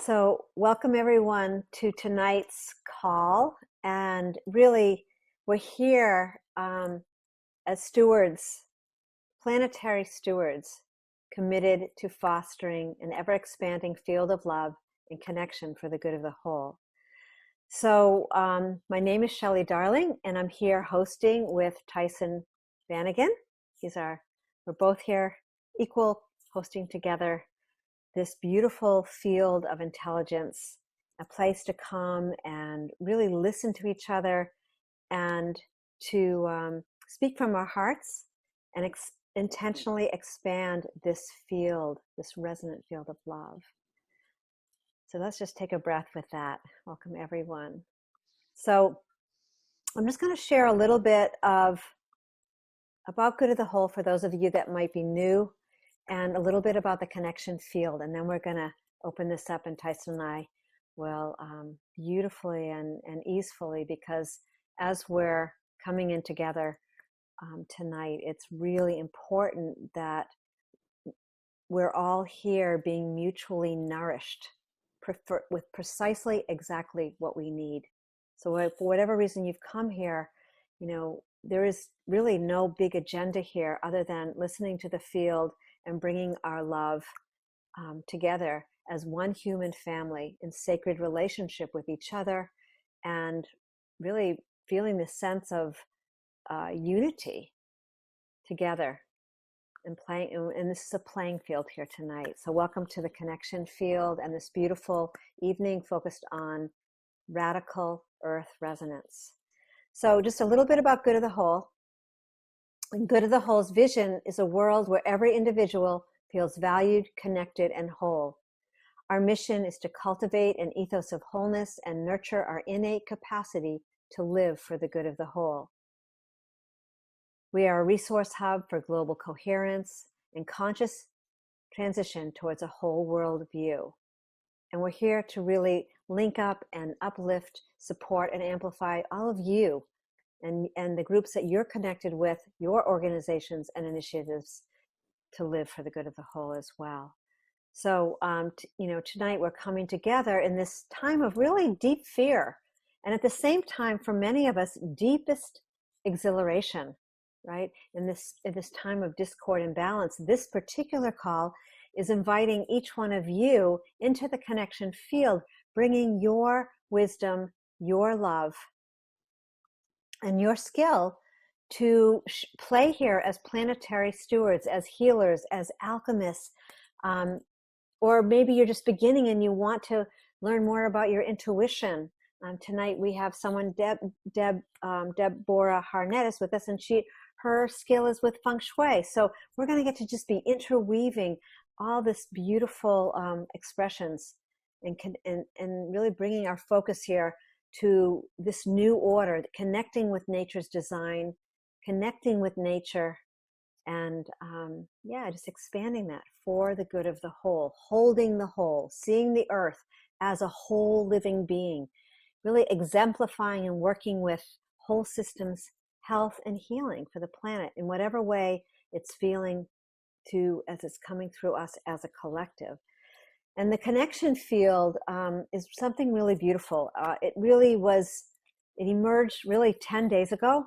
So, welcome everyone to tonight's call. And really, we're here as stewards, planetary stewards, committed to fostering an ever expanding field of love and connection for the good of the whole. So, my name is Shelley Darling, and I'm here hosting with Tyhson Banighen. We're both here equal, hosting together this beautiful field of intelligence, a place to come and really listen to each other and to speak from our hearts and intentionally expand this field, this resonant field of love. So let's just take a breath with that. Welcome everyone. So I'm just going to share a little bit about Good of the Whole for those of you that might be new, and a little bit about the connection field. And then we're going to open this up, and Tyhson and I will beautifully and easefully, because as we're coming in together tonight, it's really important that we're all here being mutually nourished with precisely exactly what we need. So for whatever reason you've come here, there is really no big agenda here other than listening to the field and bringing our love together as one human family in sacred relationship with each other, and really feeling the sense of unity together and playing. And this is a playing field here tonight. So welcome to the connection field and this beautiful evening focused on radical earth resonance. So just a little bit about Good of the Whole. And Good of the Whole's vision is a world where every individual feels valued, connected, and whole. Our mission is to cultivate an ethos of wholeness and nurture our innate capacity to live for the good of the whole. We are a resource hub for global coherence and conscious transition towards a whole world view. And we're here to really link up and uplift, support, and amplify all of you and the groups that you're connected with, your organizations and initiatives, to live for the good of the whole as well. So, tonight we're coming together in this time of really deep fear, and at the same time, for many of us, deepest exhilaration, right? In this time of discord and balance, this particular call is inviting each one of you into the connection field, bringing your wisdom, your love, and your skill to play here as planetary stewards, as healers, as alchemists, or maybe you're just beginning and you want to learn more about your intuition. Tonight we have someone, Deborah Harnett, with us, and her skill is with feng shui. So we're going to get to just be interweaving all this beautiful expressions and really bringing our focus here to this new order, connecting with nature's design, connecting with nature, and just expanding that for the good of the whole, holding the whole, seeing the earth as a whole living being, really exemplifying and working with whole systems, health and healing for the planet in whatever way it's feeling as it's coming through us as a collective. And the connection field is something really beautiful. It emerged really 10 days ago.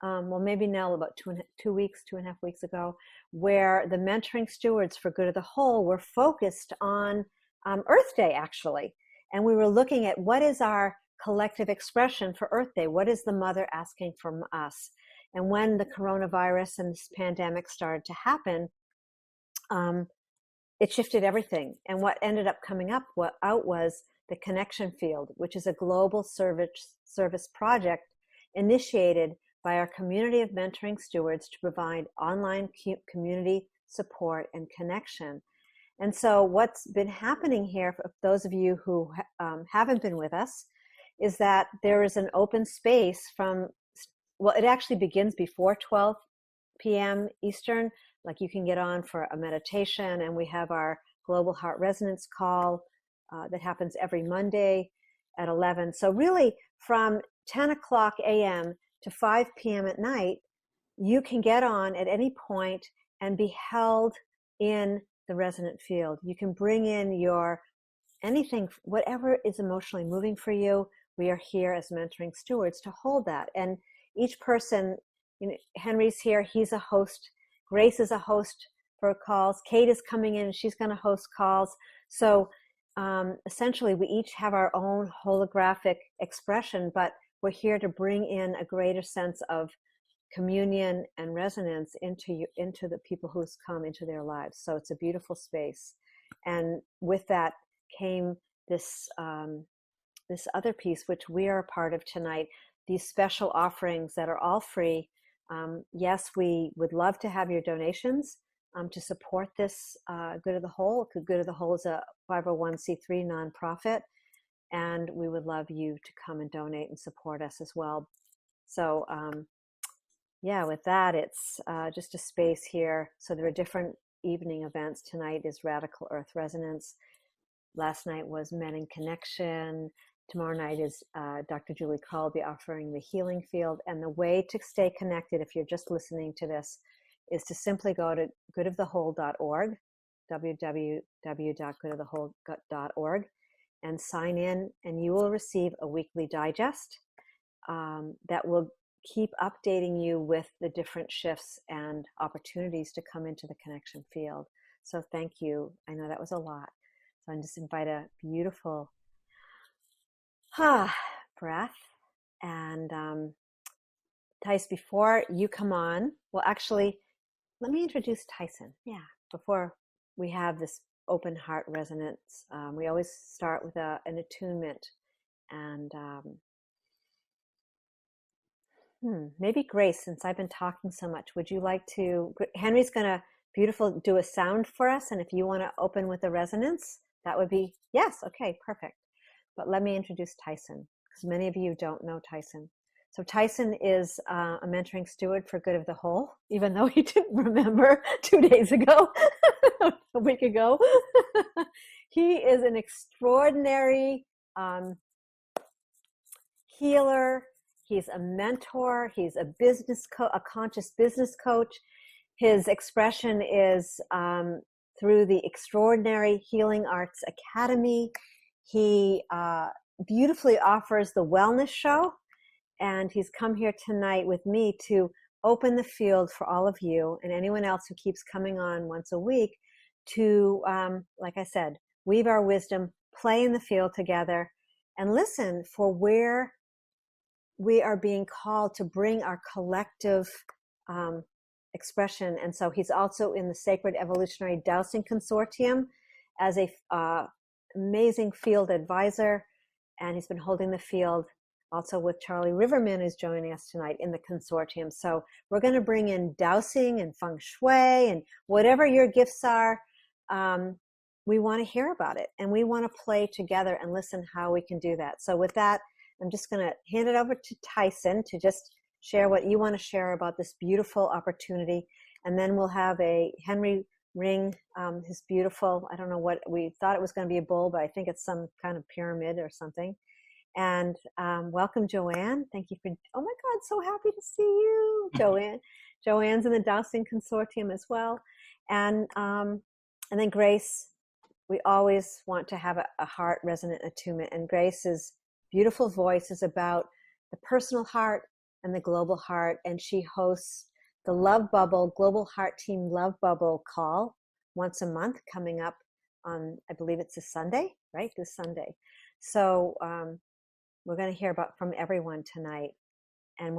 Well, maybe now about 2.5 weeks ago, where the mentoring stewards for Good of the Whole were focused on Earth Day, actually. And we were looking at what is our collective expression for Earth Day? What is the mother asking from us? And when the coronavirus and this pandemic started to happen, it shifted everything. And what ended up coming out was the connection field, which is a global service project initiated by our community of mentoring stewards to provide online community support and connection. And so what's been happening here, for those of you who haven't been with us, is that there is an open space it actually begins before 12 p.m. Eastern. Like, you can get on for a meditation, and we have our Global Heart Resonance call that happens every Monday at 11. So really from 10 o'clock a.m. to 5 p.m. at night, you can get on at any point and be held in the resonant field. You can bring in your anything, whatever is emotionally moving for you, we are here as mentoring stewards to hold that. And each person, you know, Henry's here, he's a host. Grace is a host for calls. Kate is coming in, she's going to host calls. So essentially, we each have our own holographic expression, but we're here to bring in a greater sense of communion and resonance into the people who's come into their lives. So it's a beautiful space. And with that came this this other piece, which we are a part of tonight, these special offerings that are all free. Yes, we would love to have your donations to support this Good of the Whole. Good of the Whole is a 501c3 nonprofit, and we would love you to come and donate and support us as well. So yeah, with that, it's just a space here. So there are different evening events. Tonight is Radical Earth Resonance. Last night was Men in Connection. Tomorrow night is Dr. Julie Carl will be offering the healing field. And the way to stay connected, if you're just listening to this, is to simply go to goodofthewhole.org, www.goodofthewhole.org, and sign in, and you will receive a weekly digest that will keep updating you with the different shifts and opportunities to come into the connection field. So thank you. I know that was a lot. So I just invite a beautiful breath. And Tyson, before you come on, well, actually, let me introduce Tyson. Yeah, before we have this open heart resonance, we always start with an attunement. And maybe Grace, since I've been talking so much, would you like to, Henry's going to do a sound for us. And if you want to open with a resonance, that would be, yes. Okay, perfect. But let me introduce Tyson, because many of you don't know Tyson. So Tyson is a mentoring steward for Good of the Whole, even though he didn't remember 2 days ago, a week ago. He is an extraordinary healer. He's a mentor. He's a a conscious business coach. His expression is through the Extraordinary Healing Arts Academy. He beautifully offers the wellness show, and he's come here tonight with me to open the field for all of you and anyone else who keeps coming on once a week to, like I said, weave our wisdom, play in the field together, and listen for where we are being called to bring our collective expression. And so he's also in the Sacred Evolutionary Dowsing Consortium as a amazing field advisor, and he's been holding the field also with Charlie Riverman, who's joining us tonight in the consortium. So we're going to bring in dowsing and feng shui and whatever your gifts are. We want to hear about it, and we want to play together and listen how we can do that. So with that, I'm just going to hand it over to Tyson to just share what you want to share about this beautiful opportunity. And then we'll have a Henry ring his beautiful, I don't know what, we thought it was going to be a bowl, but I think it's some kind of pyramid or something. And welcome, Joanne. Thank you for, oh my God, so happy to see you, Joanne. Joanne's in the Dowsing Consortium as well. And then Grace, we always want to have a heart resonant attunement. And Grace's beautiful voice is about the personal heart and the global heart. And she hosts the Love Bubble, Global Heart Team Love Bubble call once a month, coming up on, I believe it's this Sunday, right? This Sunday. So we're going to hear from everyone tonight. And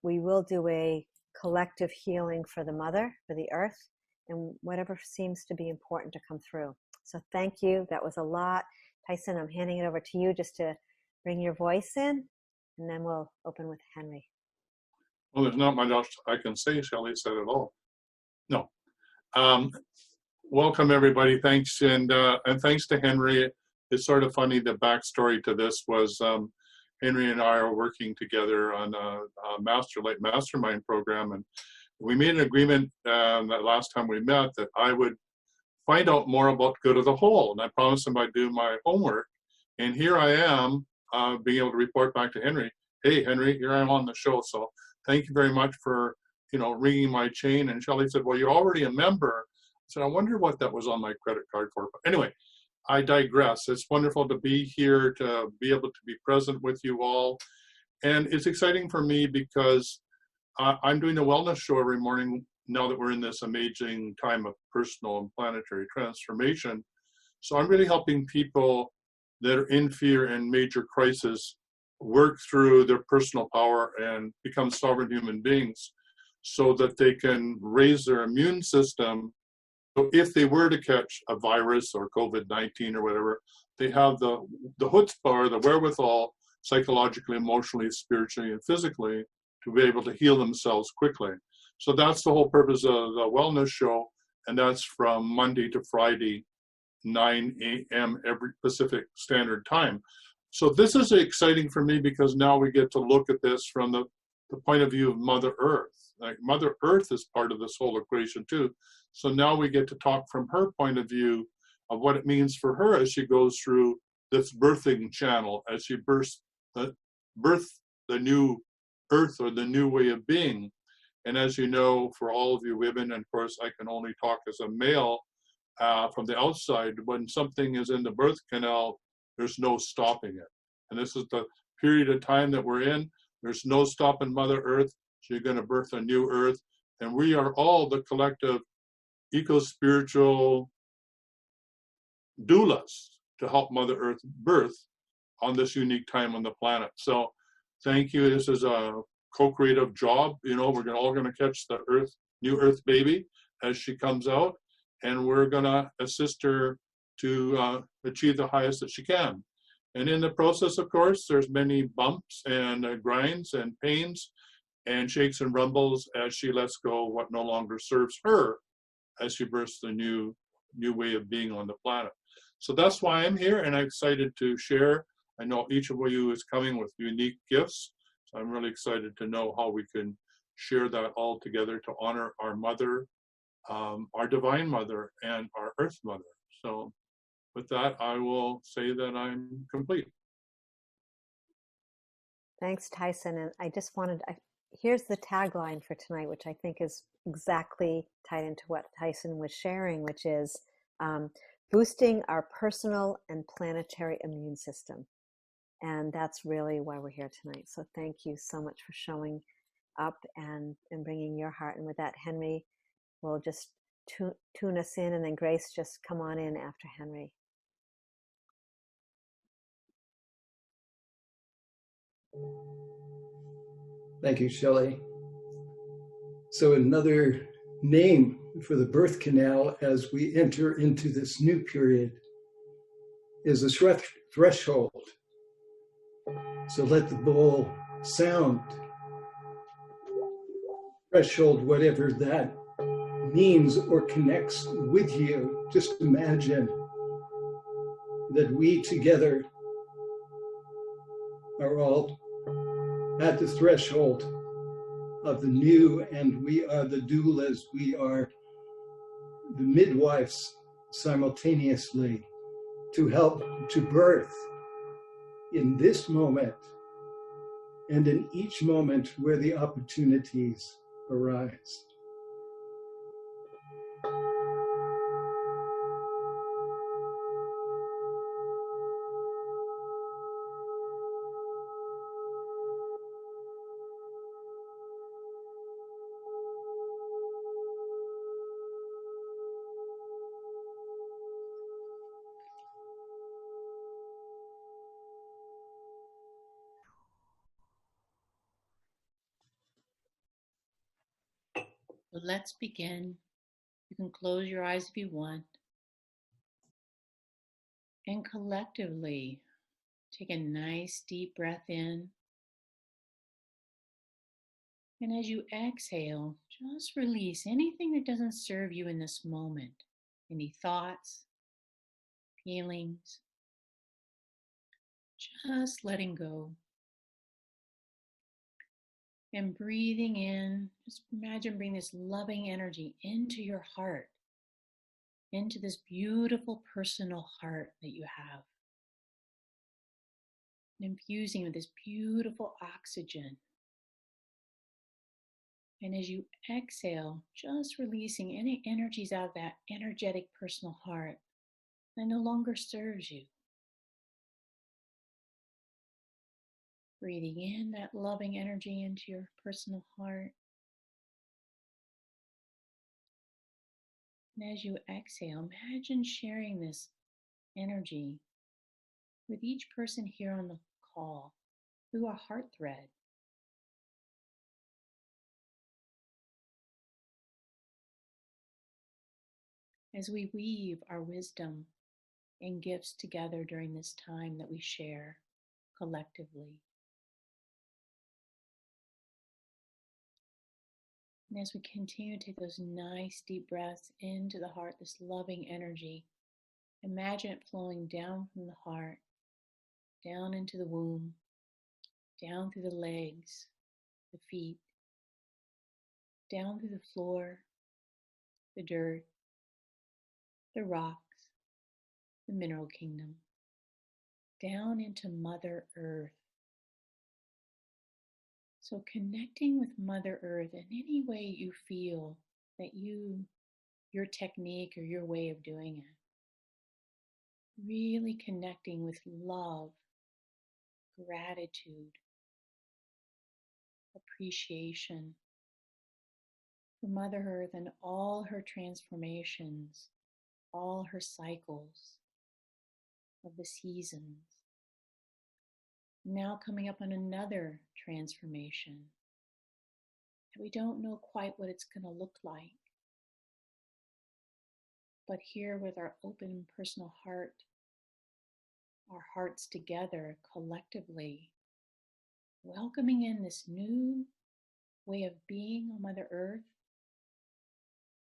we will do a collective healing for the mother, for the earth, and whatever seems to be important to come through. So thank you. That was a lot. Tyson, I'm handing it over to you just to bring your voice in, and then we'll open with Henry. Well, there's not much else I can say. Shelley said it all. No. Welcome, everybody. Thanks. And thanks to Henry. It's sort of funny, the backstory to this was Henry and I are working together on a mastermind program. And we made an agreement that last time we met that I would find out more about Good of the Whole. And I promised him I'd do my homework. And here I am being able to report back to Henry. Hey, Henry, here I am on the show. So thank you very much for, ringing my chain. And Shelley said, well, you're already a member. I said, I wonder what that was on my credit card for. But anyway, I digress. It's wonderful to be here, to be able to be present with you all. And it's exciting for me because I'm doing a wellness show every morning now that we're in this amazing time of personal and planetary transformation. So I'm really helping people that are in fear and major crisis work through their personal power and become sovereign human beings so that they can raise their immune system. So if they were to catch a virus or COVID-19 or whatever, they have the chutzpah or the wherewithal, psychologically, emotionally, spiritually, and physically, to be able to heal themselves quickly. So that's the whole purpose of the wellness show, and that's from Monday to Friday, 9 a.m. every Pacific Standard Time. So this is exciting for me because now we get to look at this from the point of view of Mother Earth. Like Mother Earth is part of this whole equation too. So now we get to talk from her point of view of what it means for her as she goes through this birthing channel, as she births the new earth or the new way of being. And as you know, for all of you women, and of course I can only talk as a male from the outside, when something is in the birth canal, there's no stopping it. And this is the period of time that we're in. There's no stopping Mother Earth. So you're going to birth a new earth. And we are all the collective eco-spiritual doulas to help Mother Earth birth on this unique time on the planet. So thank you. This is a co-creative job. You know, we're all going to catch the earth, new earth baby as she comes out. And we're going to assist her to achieve the highest that she can. And in the process, of course, there's many bumps and grinds and pains and shakes and rumbles as she lets go of what no longer serves her as she births the new way of being on the planet. So that's why I'm here, and I'm excited to share. I know each of you is coming with unique gifts, so I'm really excited to know how we can share that all together to honor our mother, our divine mother, and our earth mother. So with that, I will say that I'm complete. Thanks, Tyson. And I just wanted, here's the tagline for tonight, which I think is exactly tied into what Tyson was sharing, which is boosting our personal and planetary immune system. And that's really why we're here tonight. So thank you so much for showing up and bringing your heart. And with that, Henry will just tune us in, and then Grace, just come on in after Henry. Thank you, Shelley. So another name for the birth canal as we enter into this new period is a threshold. So let the bowl sound. Threshold, whatever that means or connects with you. Just imagine that we together are all at the threshold of the new, and we are the doulas, we are the midwives simultaneously to help to birth in this moment and in each moment where the opportunities arise. So let's begin. You can close your eyes if you want. And collectively, take a nice deep breath in. And as you exhale, just release anything that doesn't serve you in this moment. Any thoughts, feelings, just letting go. And breathing in, just imagine bringing this loving energy into your heart, into this beautiful personal heart that you have. And infusing with this beautiful oxygen. And as you exhale, just releasing any energies out of that energetic personal heart that no longer serves you. Breathing in that loving energy into your personal heart. And as you exhale, imagine sharing this energy with each person here on the call through a heart thread. As we weave our wisdom and gifts together during this time that we share collectively. And as we continue to take those nice deep breaths into the heart, this loving energy, imagine it flowing down from the heart, down into the womb, down through the legs, the feet, down through the floor, the dirt, the rocks, the mineral kingdom, down into Mother Earth. So connecting with Mother Earth in any way you feel that your technique or your way of doing it. Really connecting with love, gratitude, appreciation for Mother Earth and all her transformations, all her cycles of the seasons. Now coming up on another transformation that we don't know quite what it's going to look like. But here with our open personal heart, our hearts together collectively, welcoming in this new way of being on Mother Earth,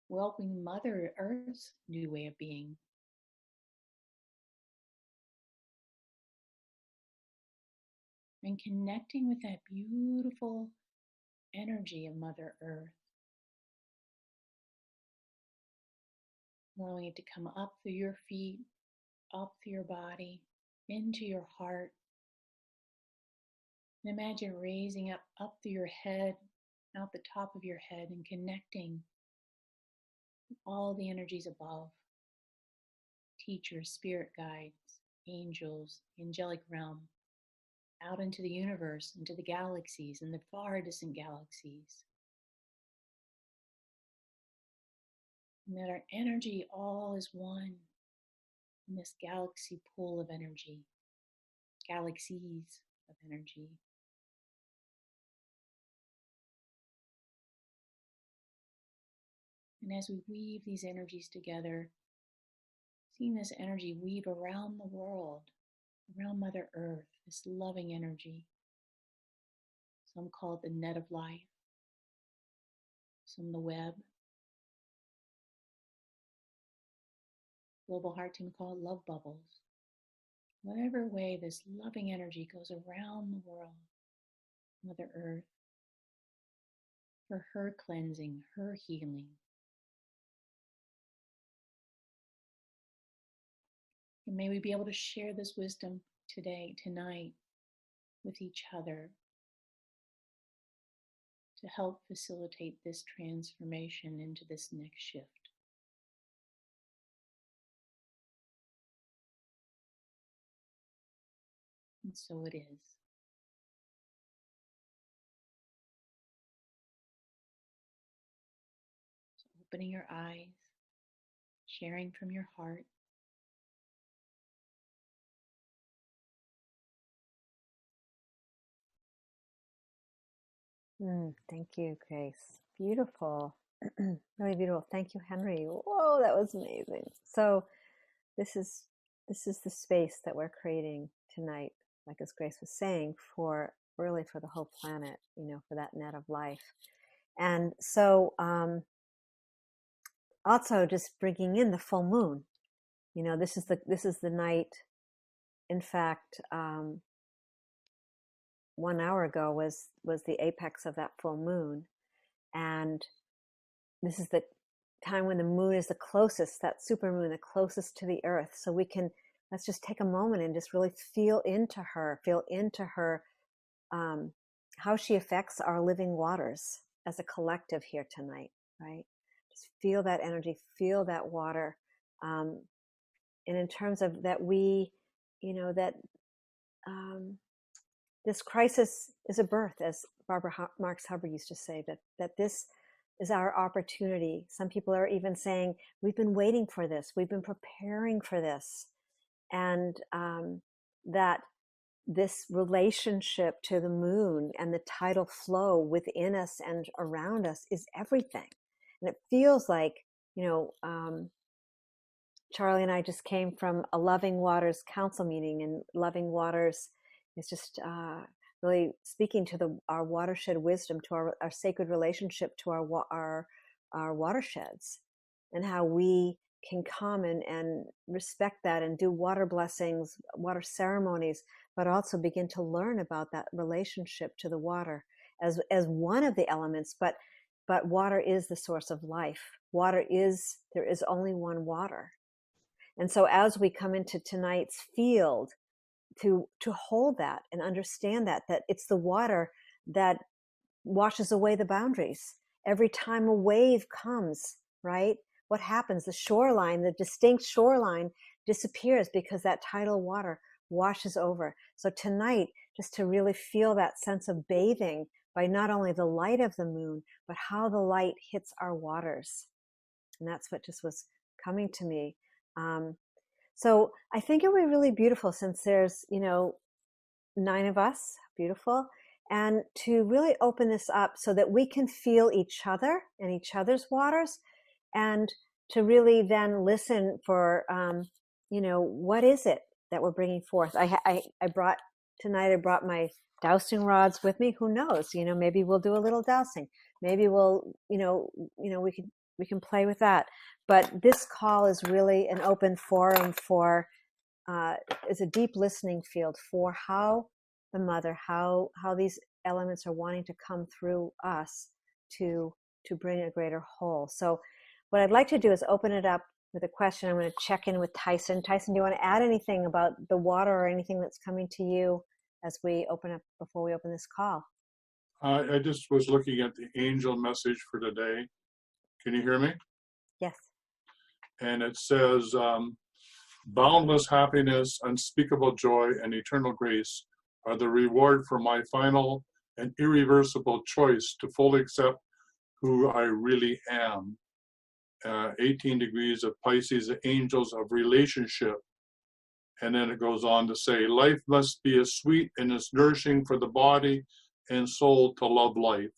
welcoming Mother Earth's new way of being. And connecting with that beautiful energy of Mother Earth. Allowing it to come up through your feet, up through your body, into your heart. And imagine raising up through your head, out the top of your head, and connecting with all the energies above. Teachers, spirit guides, angels, angelic realm. Out into the universe, into the galaxies, and the far distant galaxies. And that our energy all is one in this galaxy pool of energy, galaxies of energy. And as we weave these energies together, seeing this energy weave around the world, around Mother Earth, this loving energy. Some call it the net of life, some the web. Global Heart Team call it love bubbles. Whatever way this loving energy goes around the world, Mother Earth, for her cleansing, her healing. And may we be able to share this wisdom today, tonight, with each other to help facilitate this transformation into this next shift. And so it is. So opening your eyes, sharing from your heart. Thank you, Grace. Beautiful. Really beautiful. Thank you, Henry. Whoa, that was amazing. So this is the space that we're creating tonight, like as Grace was saying, for really for the whole planet, for that net of life. And so also just bringing in the full moon. This is the night. In fact, 1 hour ago was the apex of that full moon, and this is the time when the moon is the closest, that supermoon, the closest to the earth. So let's just take a moment and just really feel into her, how she affects our living waters as a collective here tonight, right? Just feel that energy, feel that water in terms of that we, that this crisis is a birth, as Barbara Marx Hubbard used to say, that this is our opportunity. Some people are even saying, we've been waiting for this, we've been preparing for this, and that this relationship to the moon and the tidal flow within us and around us is everything. And it feels like, Charlie and I just came from a Loving Waters council meeting, and Loving Waters is just really speaking to our watershed wisdom, to our sacred relationship to our watersheds, and how we can come and respect that and do water blessings, water ceremonies, but also begin to learn about that relationship to the water as one of the elements. But water is the source of life. There is only one water. And so as we come into tonight's field, to hold that and understand that it's the water that washes away the boundaries. Every time a wave comes, right? What happens? The shoreline, the distinct shoreline disappears because that tidal water washes over. So tonight, just to really feel that sense of bathing by not only the light of the moon, but how the light hits our waters. And that's what just was coming to me. So I think it would be really beautiful, since there's, 9 of us, beautiful, and to really open this up so that we can feel each other and each other's waters, and to really then listen for, what is it that we're bringing forth. I brought my dowsing rods with me. Who knows? Maybe we'll do a little dowsing. Maybe we'll, we can play with that. But this call is really an open forum for, is a deep listening field for how the mother, how these elements are wanting to come through us to bring a greater whole. So what I'd like to do is open it up with a question. I'm going to check in with Tyhson. Tyhson, do you want to add anything about the water or anything that's coming to you as we open up, before we open this call? I just was looking at the angel message for today. Can you hear me? Yes. And it says, boundless happiness, unspeakable joy, and eternal grace are the reward for my final and irreversible choice to fully accept who I really am. 18 degrees of Pisces, the angels of relationship. And then it goes on to say, life must be as sweet and as nourishing for the body and soul to love life.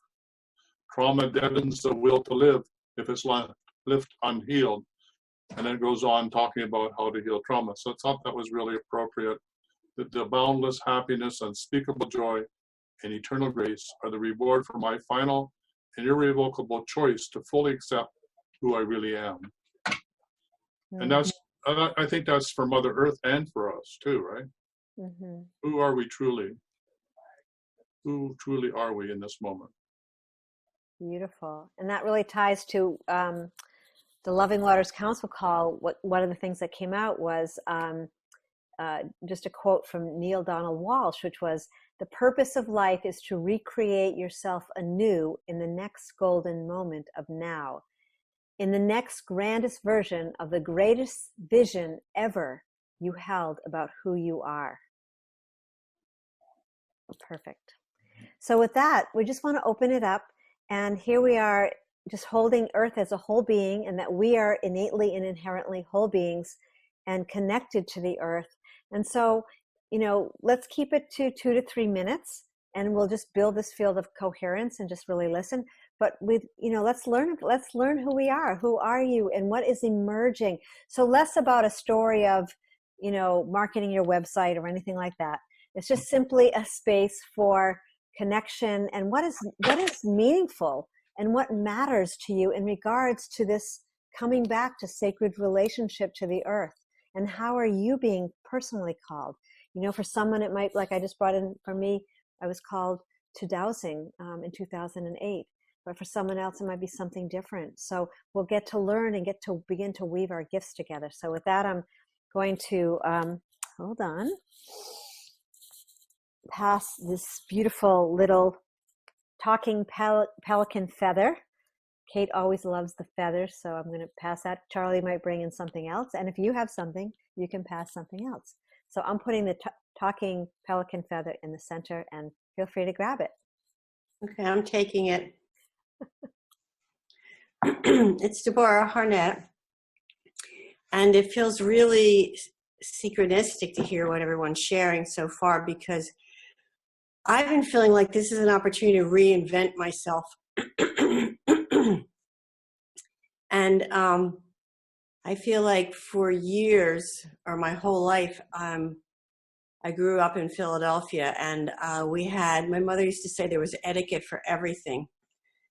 Trauma deadens the will to live if it's left unhealed. And then it goes on talking about how to heal trauma. So I thought that was really appropriate. The boundless happiness, unspeakable joy, and eternal grace are the reward for my final and irrevocable choice to fully accept who I really am. Mm-hmm. And that's, I think that's for Mother Earth and for us too, right? Mm-hmm. Who are we truly? Who truly are we in this moment? Beautiful. And that really ties to the Loving Waters Council call. One of the things that came out was just a quote from Neil Donald Walsh, which was, the purpose of life is to recreate yourself anew in the next golden moment of now, in the next grandest version of the greatest vision ever you held about who you are. Perfect. So with that, we just want to open it up. And here we are, just holding Earth as a whole being, and that we are innately and inherently whole beings and connected to the Earth. And so, let's keep it to 2 to 3 minutes, and we'll just build this field of coherence and just really listen. But let's learn who we are. Who are you, and what is emerging? So less about a story of, marketing your website or anything like that. It's just simply a space for connection and what is meaningful and what matters to you in regards to this coming back to sacred relationship to the Earth. And how are you being personally called? For someone it might, like I just brought in, for me, I was called to dowsing in 2008. But for someone else, it might be something different. So we'll get to learn and get to begin to weave our gifts together. So with that, I'm going to, hold on, pass this beautiful little talking pelican feather. Kate always loves the feathers, so I'm going to pass that. Charlie might bring in something else. And if you have something, you can pass something else. So I'm putting the talking pelican feather in the center, and feel free to grab it. Okay, I'm taking it. It's Deborah Harnett, and it feels really synchronistic to hear what everyone's sharing so far, because I've been feeling like this is an opportunity to reinvent myself. And I feel like for years, or my whole life, I grew up in Philadelphia, and my mother used to say there was etiquette for everything.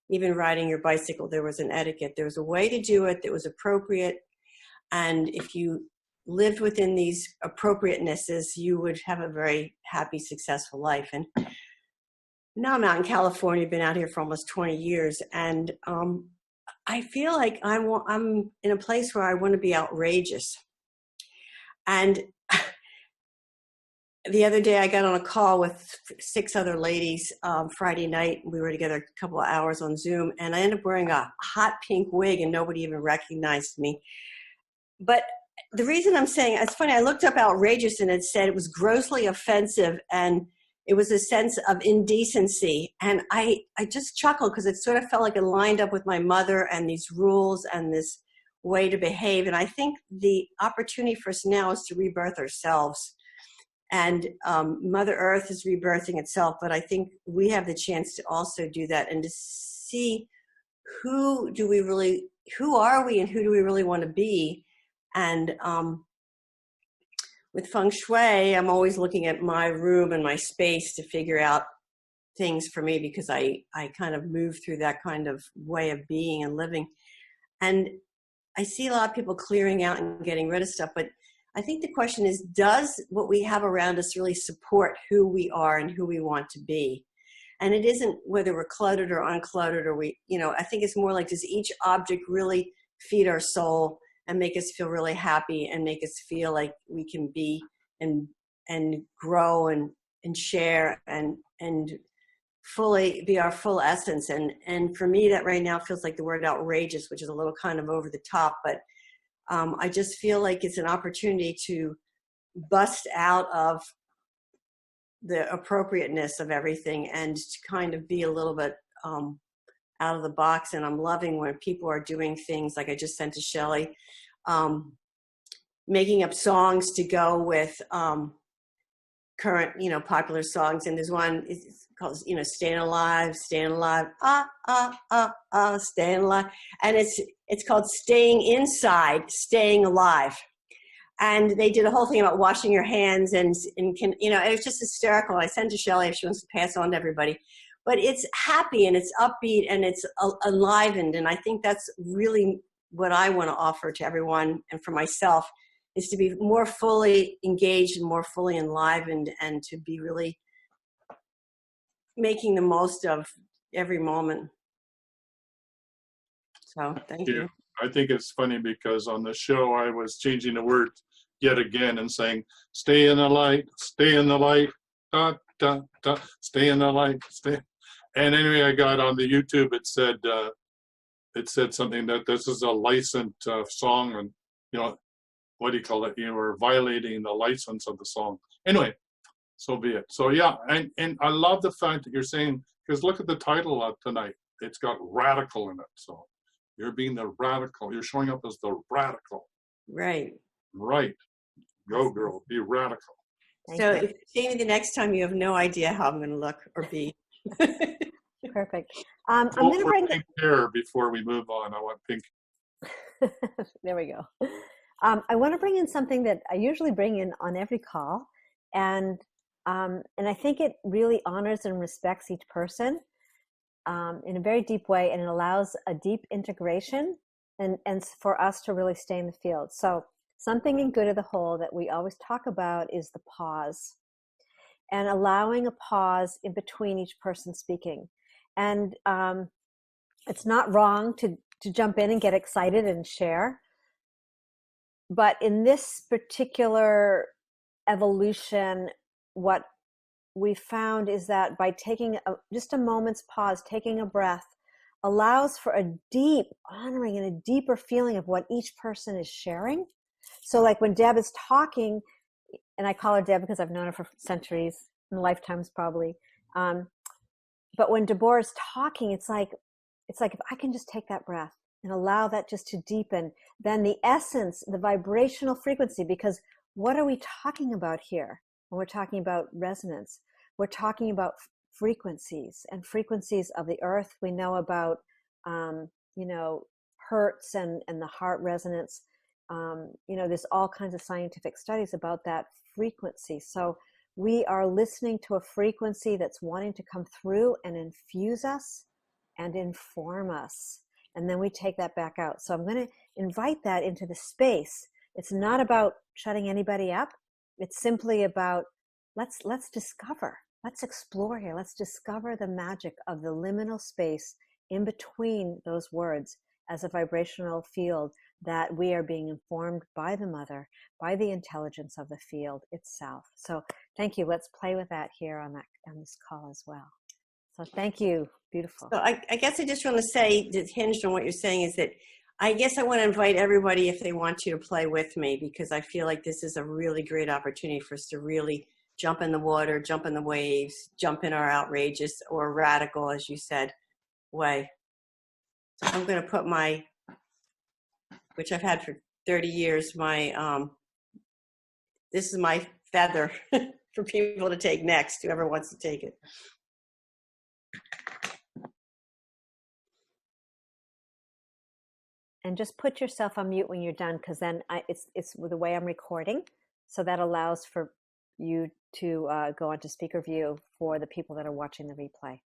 Even riding your bicycle, there was an etiquette. There was a way to do it that was appropriate. And if you lived within these appropriatenesses, you would have a very happy, successful life. And now I'm out in California, been out here for almost 20 years. And I feel like I'm in a place where I want to be outrageous. And the other day I got on a call with 6 other ladies Friday night. We were together a couple of hours on Zoom, and I ended up wearing a hot pink wig, and nobody even recognized me. But the reason I'm saying, it's funny, I looked up outrageous, and it said it was grossly offensive, and it was a sense of indecency. And I just chuckled, because it sort of felt like it lined up with my mother and these rules and this way to behave. And I think the opportunity for us now is to rebirth ourselves. And Mother Earth is rebirthing itself, but I think we have the chance to also do that, and to see who are we and who do we really want to be. And with Feng Shui, I'm always looking at my room and my space to figure out things for me, because I kind of move through that kind of way of being and living. And I see a lot of people clearing out and getting rid of stuff, but I think the question is, does what we have around us really support who we are and who we want to be? And it isn't whether we're cluttered or uncluttered, or I think it's more like, does each object really feed our soul and make us feel really happy and make us feel like we can be and grow and share and fully be our full essence. And for me, that right now feels like the word outrageous, which is a little kind of over the top, but I just feel like it's an opportunity to bust out of the appropriateness of everything and to kind of be a little bit out of the box. And I'm loving when people are doing things like I just sent to Shelley, making up songs to go with current, popular songs. And there's one, it's called, Staying Alive, Staying Alive, Staying Alive. And it's called Staying Inside, Staying Alive. And they did a whole thing about washing your hands and it was just hysterical. I sent to Shelley if she wants to pass on to everybody. But it's happy and it's upbeat and it's enlivened. And I think that's really what I want to offer to everyone and for myself, is to be more fully engaged and more fully enlivened, and to be really making the most of every moment. So thank you. I think it's funny because on the show I was changing the word yet again and saying, stay in the light, da, da, da, stay in the light, stay. And anyway, I got on the YouTube, it said something that this is a licensed song, and what do you call it? You were violating the license of the song. Anyway, so be it. So yeah, and I love the fact that you're saying, because look at the title of tonight. It's got radical in it. So you're being the radical. You're showing up as the radical. Right. Right. Go girl, be radical. So if you see me the next time, you have no idea how I'm going to look or be. Perfect. I'm going to bring pink hair before we move on. I want pink. There we go. I want to bring in something that I usually bring in on every call, and I think it really honors and respects each person in a very deep way, and it allows a deep integration and for us to really stay in the field. So something in Good of the Whole that we always talk about is the pause, and allowing a pause in between each person speaking. And it's not wrong to jump in and get excited and share. But in this particular evolution, what we found is that by taking just a moment's pause, taking a breath, allows for a deep honoring and a deeper feeling of what each person is sharing. So like when Deb is talking, and I call her Deb because I've known her for centuries and lifetimes probably. But when Deborah is talking, it's like if I can just take that breath and allow that just to deepen, then the essence, the vibrational frequency, because what are we talking about here when we're talking about resonance? We're talking about frequencies, and frequencies of the earth. We know about, hertz and the heart resonance. There's all kinds of scientific studies about that frequency. So we are listening to a frequency that's wanting to come through and infuse us and inform us. And then we take that back out. So I'm going to invite that into the space. It's not about shutting anybody up. It's simply about let's discover, let's explore here. Let's discover the magic of the liminal space in between those words as a vibrational field, that we are being informed by the mother, by the intelligence of the field itself. So thank you. Let's play with that here on this call as well. So thank you. Beautiful. So I guess I just want to say, that hinged on what you're saying, is that I guess I want to invite everybody, if they want to play with me, because I feel like this is a really great opportunity for us to really jump in the water, jump in the waves, jump in our outrageous or radical, as you said, way. So I'm going to put my, which I've had for 30 years, this is my feather for people to take next, whoever wants to take it. And just put yourself on mute when you're done, because then it's the way I'm recording. So that allows for you to go onto speaker view for the people that are watching the replay.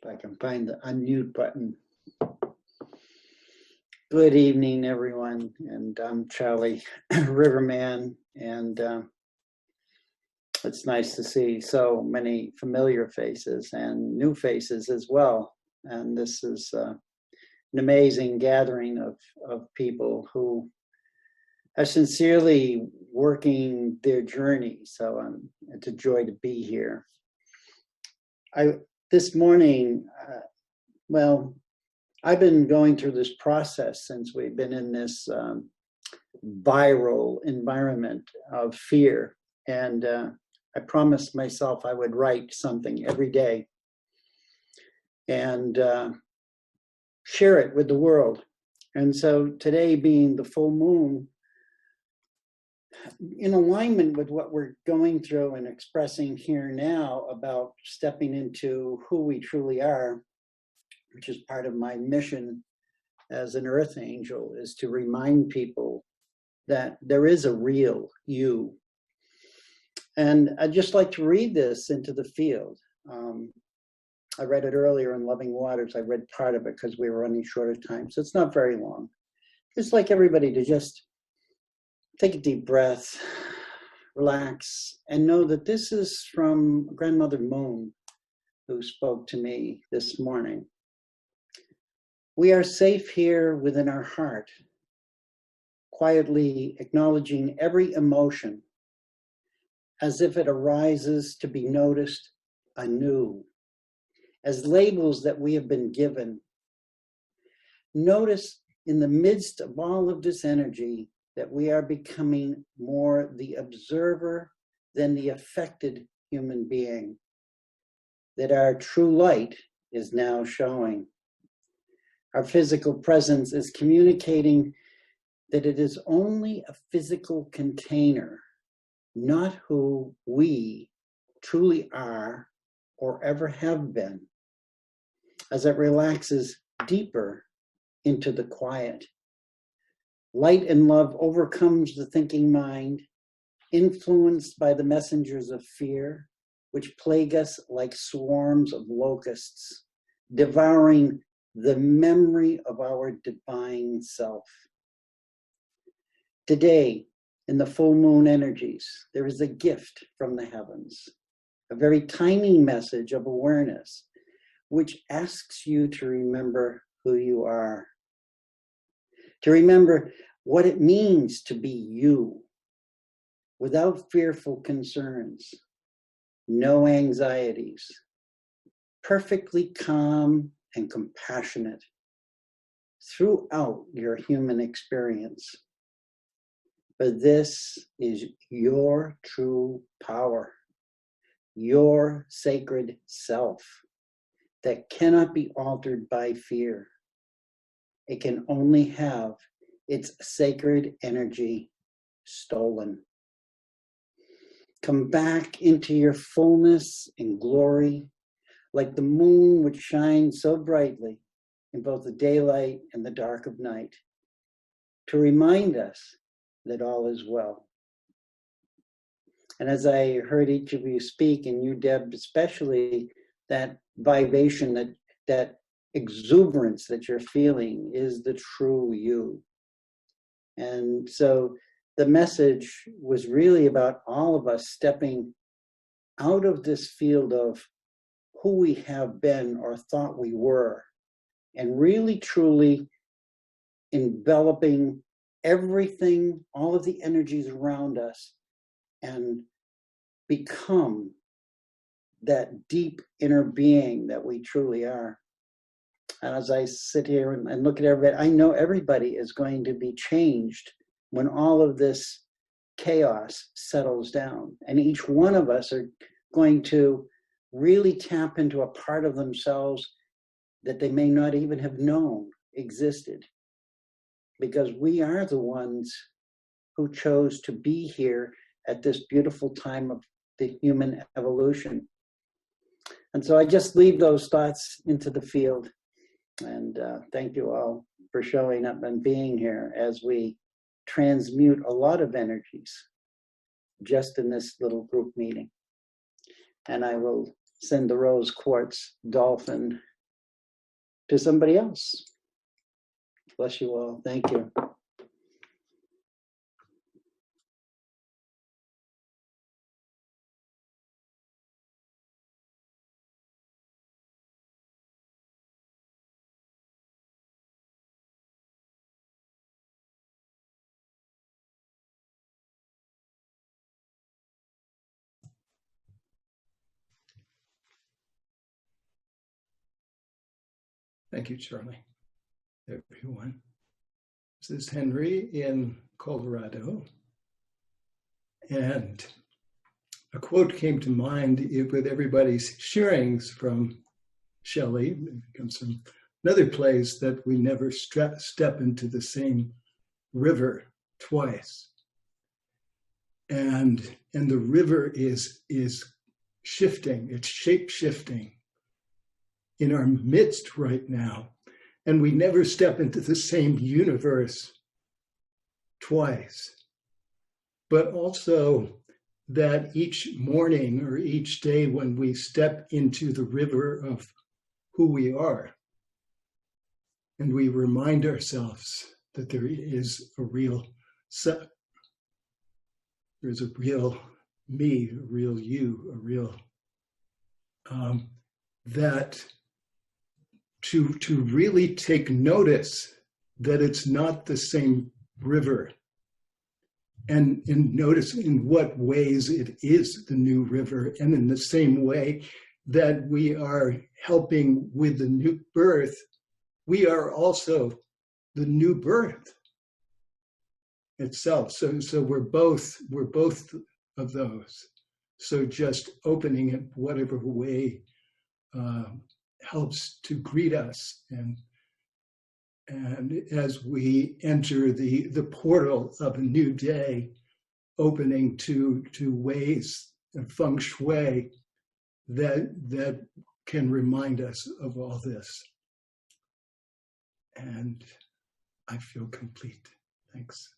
If I can find the unmute button. Good evening, everyone, and I'm Shelley, Riverman, and it's nice to see so many familiar faces and new faces as well. And this is an amazing gathering of people who are sincerely working their journey. So it's a joy to be here. This morning, I've been going through this process since we've been in this viral environment of fear. And I promised myself I would write something every day and share it with the world. And so today, being the full moon, in alignment with what we're going through and expressing here now about stepping into who we truly are, which is part of my mission as an earth angel, is to remind people that there is a real you. And I'd just like to read this into the field. I read it earlier in Loving Waters. I read part of it because we were running short of time, so it's not very long. It's like everybody to just take a deep breath, relax, and know that this is from Grandmother Moon, who spoke to me this morning. We are safe here within our heart, quietly acknowledging every emotion as if it arises to be noticed anew, as labels that we have been given. Notice in the midst of all of this energy that we are becoming more the observer than the affected human being, that our true light is now showing. Our physical presence is communicating that it is only a physical container, not who we truly are or ever have been, as it relaxes deeper into the quiet. Light and love overcomes the thinking mind, influenced by the messengers of fear, which plague us like swarms of locusts, devouring the memory of our divine self. Today, in the full moon energies, there is a gift from the heavens, a very tiny message of awareness, which asks you to remember who you are, to remember what it means to be you, without fearful concerns, no anxieties, perfectly calm and compassionate throughout your human experience. But this is your true power, your sacred self that cannot be altered by fear. It can only have its sacred energy stolen. Come back into your fullness and glory, like the moon which shines so brightly in both the daylight and the dark of night, to remind us that all is well. And as I heard each of you speak, and you, Deb, especially, that vibration, that exuberance that you're feeling is the true you. And so the message was really about all of us stepping out of this field of who we have been or thought we were, and really truly enveloping everything, all of the energies around us, and become that deep inner being that we truly are. And as I sit here and look at everybody, I know everybody is going to be changed when all of this chaos settles down. And each one of us are going to really tap into a part of themselves that they may not even have known existed. Because we are the ones who chose to be here at this beautiful time of the human evolution. And so I just leave those thoughts into the field. And thank you all for showing up and being here as we transmute a lot of energies just in this little group meeting. And I will send the rose quartz dolphin to somebody else. Bless you all. Thank you. Thank you, Charlie. Everyone. This is Henry in Colorado. And a quote came to mind with everybody's shearings from Shelley. It comes from another place, that we never step into the same river twice. And the river is shifting, it's shape-shifting in our midst right now. And we never step into the same universe twice. But also that each morning or each day when we step into the river of who we are, and we remind ourselves that there is a real self, there's a real me, a real you, a real, that to really take notice that it's not the same river, and notice in what ways it is the new river, and in the same way that we are helping with the new birth, we are also the new birth itself. So we're both of those. So just opening it whatever way helps to greet us, and as we enter the portal of a new day, opening to ways of feng shui that can remind us of all this. And I feel complete. Thanks.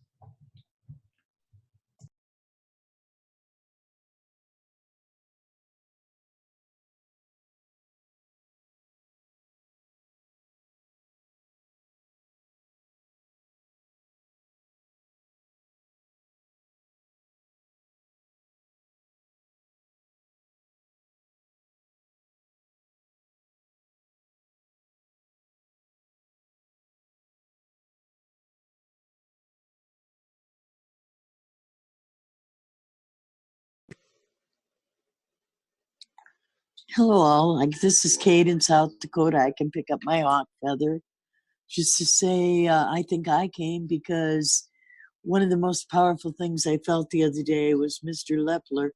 Hello, all. This is Kate in South Dakota. I can pick up my hawk feather just to say I think I came because one of the most powerful things I felt the other day was Mr. Lepler.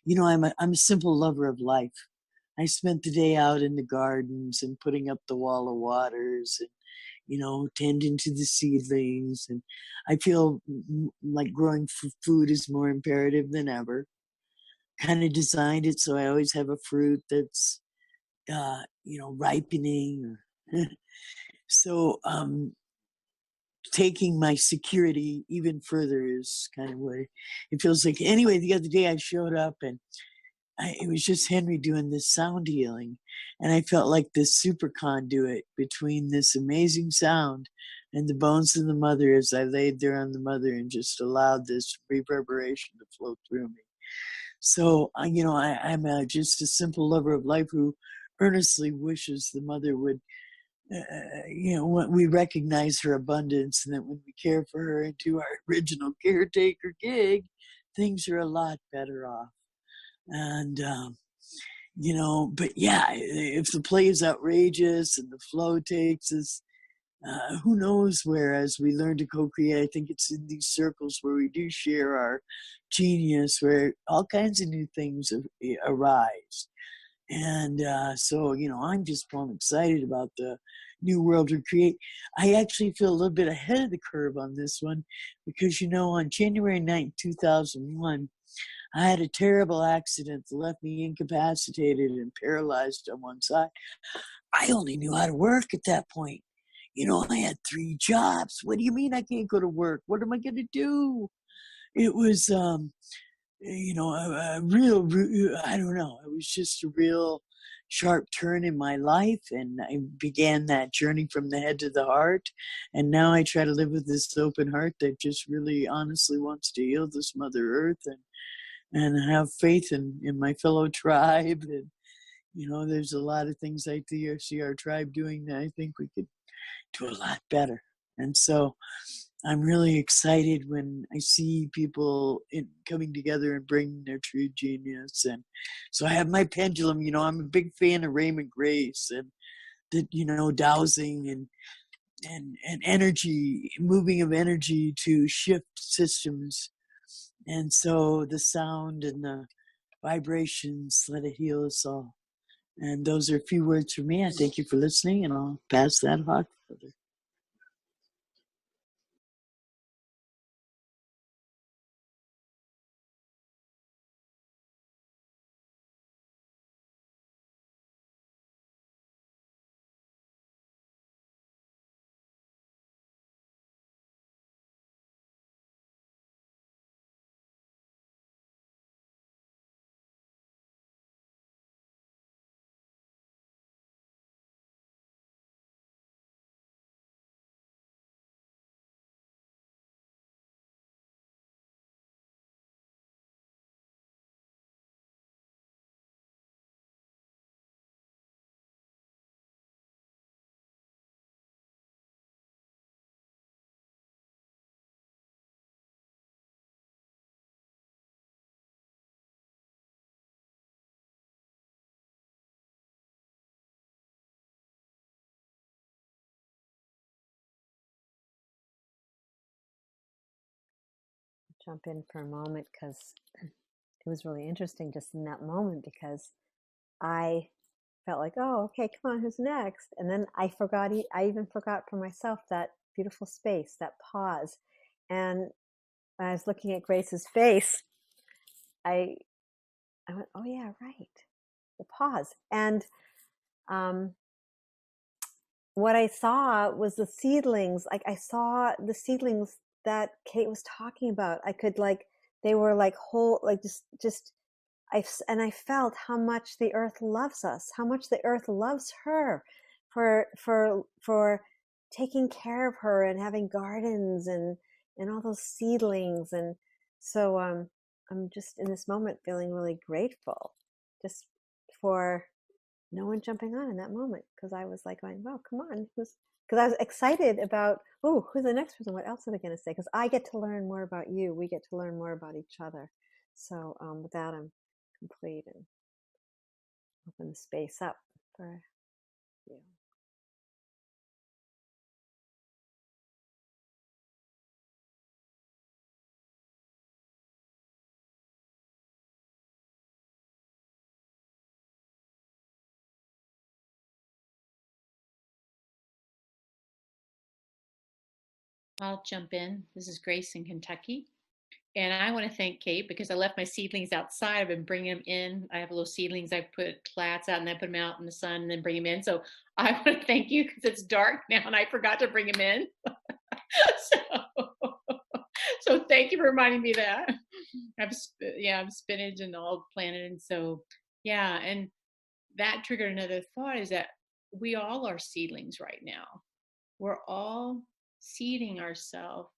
You know, I'm a simple lover of life. I spent the day out in the gardens and putting up the wall of waters and, you know, tending to the seedlings. And I feel like growing food is more imperative than ever. Kind of designed it so I always have a fruit that's you know, ripening. So taking my security even further is kind of what it feels like. Anyway, the other day I showed up and it was just Henry doing this sound healing. And I felt like this super conduit between this amazing sound and the bones of the mother as I laid there on the mother and just allowed this reverberation to flow through me. So, you know, I'm just a simple lover of life who earnestly wishes the mother would, you know, when we recognize her abundance and that when we care for her and do our original caretaker gig, things are a lot better off. And, you know, but yeah, if the play is outrageous and the flow takes us, who knows where as we learn to co-create. I think it's in these circles where we do share our genius, where all kinds of new things arise. And so, you know, I'm just plumb excited about the new world we create. I actually feel a little bit ahead of the curve on this one because, you know, on January 9th, 2001, I had a terrible accident that left me incapacitated and paralyzed on one side. I only knew how to work at that point. You know, I had 3 jobs. What do you mean I can't go to work? What am I going to do? It was, you know, a real, I don't know. It was just a real sharp turn in my life. And I began that journey from the head to the heart. And now I try to live with this open heart that just really honestly wants to heal this Mother Earth and have faith in my fellow tribe. And, you know, there's a lot of things I see our tribe doing that I think we could do a lot better. And so I'm really excited when I see people coming together and bringing their true genius. And so I have my pendulum. You know, I'm a big fan of Raymond Grace and the, you know, dowsing and energy, moving of energy to shift systems. And so the sound and the vibrations, let it heal us all. And those are a few words from me. I thank you for listening, and I'll pass that hawk further. Jump in for a moment because it was really interesting just in that moment because I felt like, oh, okay, come on, who's next? And then I even forgot for myself that beautiful space, that pause. And when I was looking at Grace's face, I went, oh yeah, right, the pause. And what I saw was the seedlings. Like I saw the seedlings that Kate was talking about. I could they were like whole, like just I felt how much the earth loves us, how much the earth loves her for taking care of her and having gardens and all those seedlings. And so I'm just in this moment feeling really grateful just for no one jumping on in that moment because I was like going, wow, come on, because I was excited about, oh, who's the next person? What else are they going to say? Because I get to learn more about you. We get to learn more about each other. So with that, I'm complete. And Open the space up for you. I'll jump in. This is Grace in Kentucky. And I want to thank Kate because I left my seedlings outside. I've been bringing them in. I have little seedlings. I put plants out and I put them out in the sun and then bring them in. So I want to thank you because it's dark now and I forgot to bring them in. so thank you for reminding me of that. I've spinach and all planted. And so, yeah. And that triggered another thought is that we all are seedlings right now. We're all seeding ourselves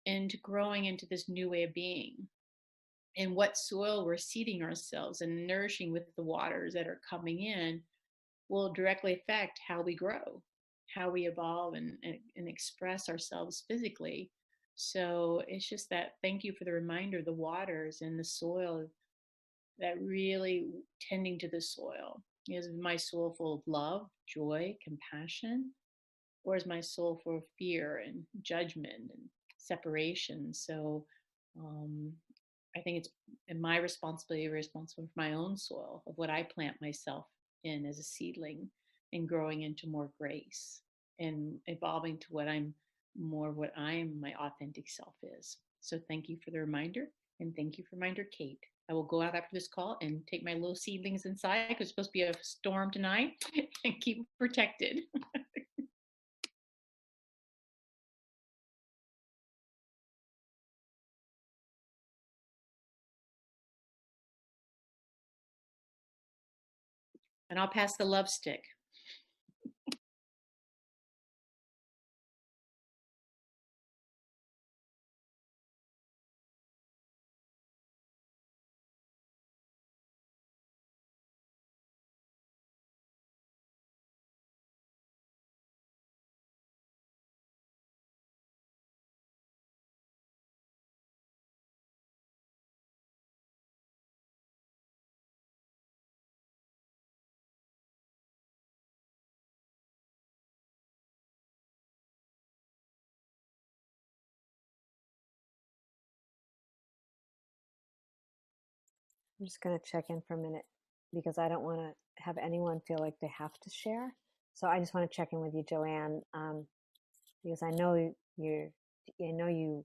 into growing into this new way of being. And what soil we're seeding ourselves and nourishing with the waters that are coming in will directly affect how we grow, how we evolve and express ourselves physically. So it's just that thank you for the reminder, the waters and the soil, that really tending to the soil. Is my soul full of love, joy, compassion? Or is my soul full of fear and judgment and separation? So I think it's in my responsibility, responsible for my own soil, of what I plant myself in as a seedling and growing into more grace and evolving to what I'm more what I am, my authentic self is. So thank you for the reminder. And thank you for reminder, Kate. I will go out after this call and take my little seedlings inside because it's supposed to be a storm tonight and keep protected. And I'll pass the love stick. I'm just going to check in for a minute because I don't want to have anyone feel like they have to share. So I just want to check in with you, Joanne, because I know you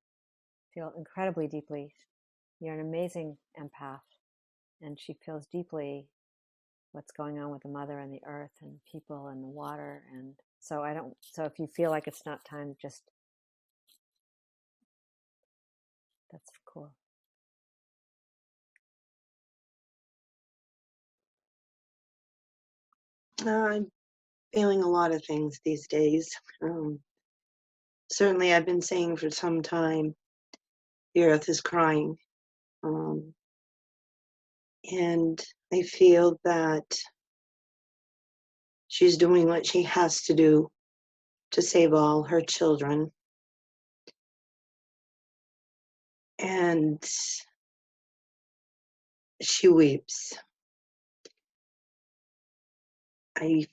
feel incredibly deeply. You're an amazing empath, and she feels deeply what's going on with the mother and the earth and people and the water. And so so if you feel like it's not time, just, that's cool. I'm feeling a lot of things these days. Certainly, I've been saying for some time, the earth is crying. And I feel that she's doing what she has to do to save all her children. And she weeps. I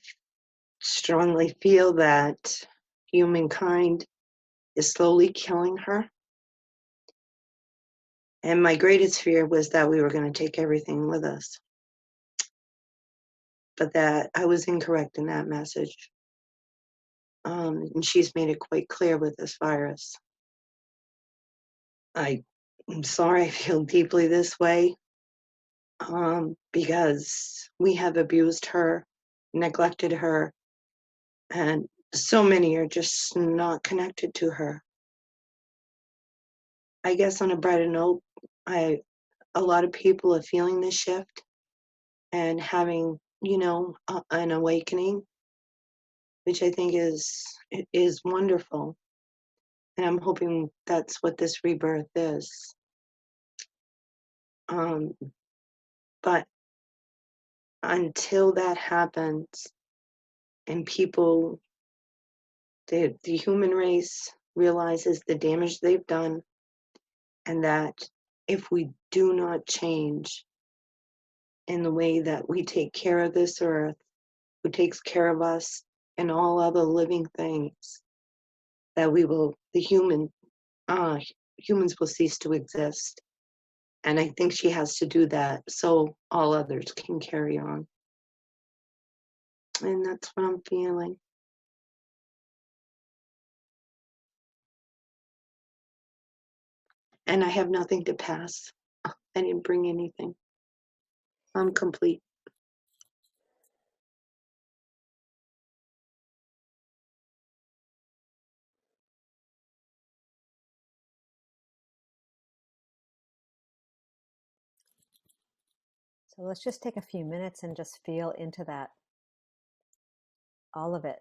strongly feel that humankind is slowly killing her. And my greatest fear was that we were going to take everything with us. But that I was incorrect in that message. And she's made it quite clear with this virus. I'm sorry I feel deeply this way, because we have abused her, neglected her, and so many are just not connected to her. I guess on a brighter note, a lot of people are feeling this shift and having, an awakening, which I think is wonderful. And I'm hoping that's what this rebirth is. But until that happens and people, the human race realizes the damage they've done, and that if we do not change, in the way that we take care of this earth, who takes care of us and all other living things, that humans will cease to exist. And I think she has to do that so all others can carry on. And that's what I'm feeling. And I have nothing to pass. I didn't bring anything. I'm complete. So let's just take a few minutes and just feel into that, all of it.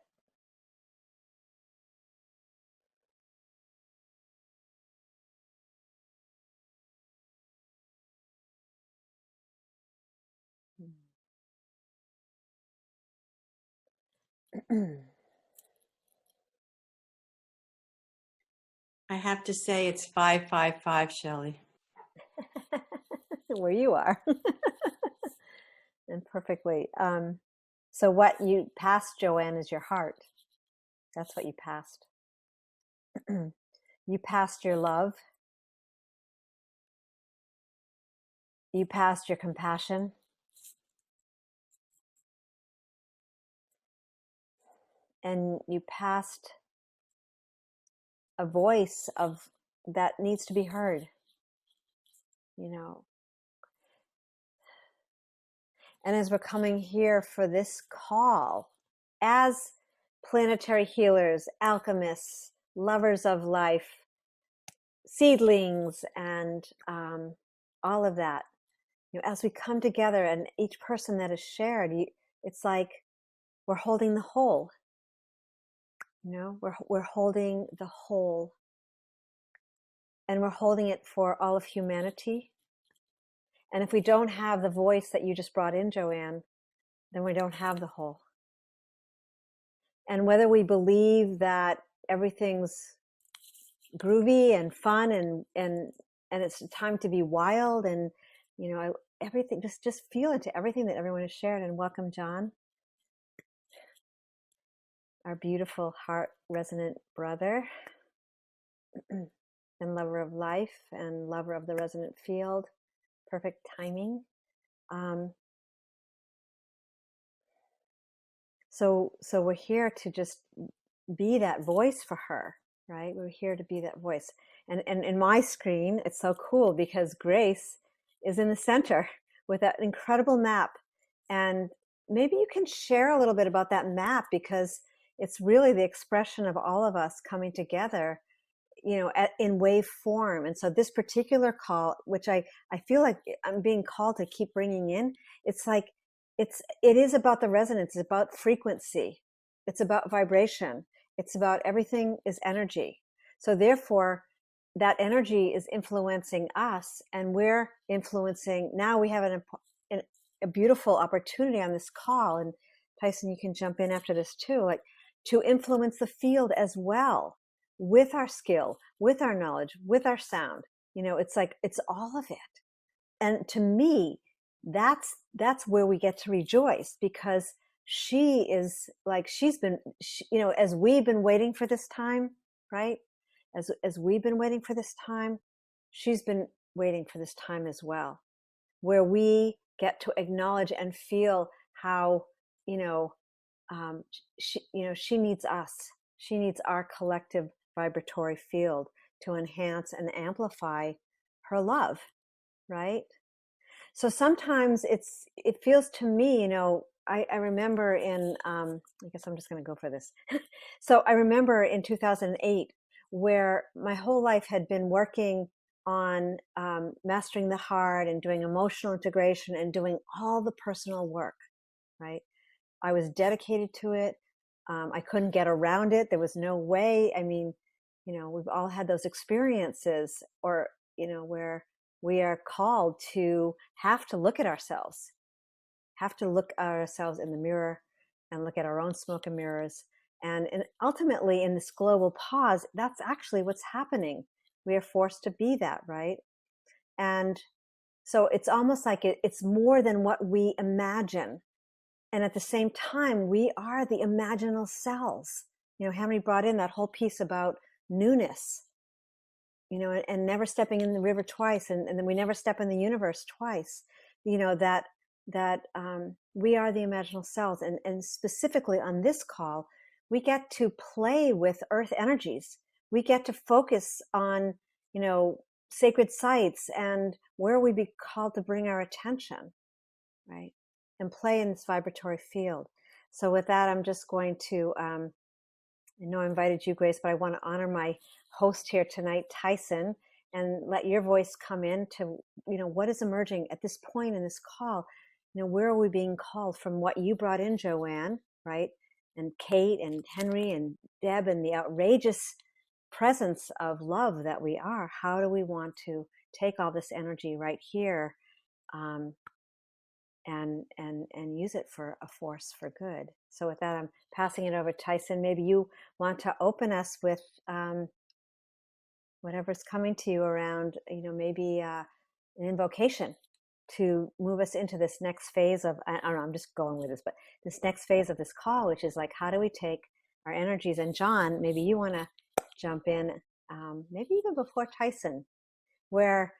I have to say it's 555, Shelley. Where you are. And perfectly. So what you passed, Joanne, is your heart. That's what you passed. You passed your love. You passed your compassion. And you passed a voice of that needs to be heard, you know. And as we're coming here for this call, as planetary healers, alchemists, lovers of life, seedlings, and all of that, you know, as we come together, and each person that is shared, it's like we're holding the whole. You know, we're holding the whole, and we're holding it for all of humanity. And if we don't have the voice that you just brought in, Joanne, then we don't have the whole. And whether we believe that everything's groovy and fun and it's time to be wild, and you know, everything, just feel into everything that everyone has shared. And welcome, John, our beautiful heart resonant brother and lover of life and lover of the resonant field. Perfect timing. So we're here to just be that voice for her, right? We're here to be that voice. And in my screen, it's so cool because Grace is in the center with that incredible map. And maybe you can share a little bit about that map, because it's really the expression of all of us coming together, you know, in wave form. And so this particular call, which I feel like I'm being called to keep bringing in, it's like, it is about the resonance. It's about frequency. It's about vibration. It's about everything is energy. So therefore, that energy is influencing us, and we're influencing. Now we have a beautiful opportunity on this call, and Tyhson, you can jump in after this too, like to influence the field as well, with our skill, with our knowledge, with our sound. You know, it's like, it's all of it. And to me, that's where we get to rejoice, because she is like, she's been, you know, as we've been waiting for this time, right? As we've been waiting for this time, she's been waiting for this time as well, where we get to acknowledge and feel how, you know, she needs us. She needs our collective vibratory field to enhance and amplify her love, right? So sometimes it feels to me, you know, I remember in, I guess I'm just going to go for this. So I remember in 2008, where my whole life had been working on mastering the heart and doing emotional integration and doing all the personal work, right? I was dedicated to it. I couldn't get around it. There was no way. I mean, you know, we've all had those experiences, or, you know, where we are called to have to look at ourselves, in the mirror and look at our own smoke and mirrors. And ultimately, in this global pause, that's actually what's happening. We are forced to be that, right? And So it's almost like it's more than what we imagine. And at the same time, we are the imaginal cells. Henry brought in that whole piece about newness, and never stepping in the river twice, and then we never step in the universe twice. That we are the imaginal cells, and specifically on this call, we get to play with earth energies. We get to focus on, sacred sites and where we be called to bring our attention, right? And play in this vibratory field. So with that, I'm just going to, I know I invited you, Grace, but I want to honor my host here tonight, Tyhson, and let your voice come in to, what is emerging at this point in this call. Where are we being called from what you brought in, Joanne, right? And Kate and Henry and Deb, and the outrageous presence of love that we are. How do we want to take all this energy right here, and use it for a force for good? So with that, I'm passing it over to Tyhson. Maybe you want to open us with whatever's coming to you around, maybe an invocation to move us into this next phase of, I don't know, I'm just going with this, but this next phase of this call, which is like, how do we take our energies? And John, maybe you want to jump in, maybe even before Tyhson, where,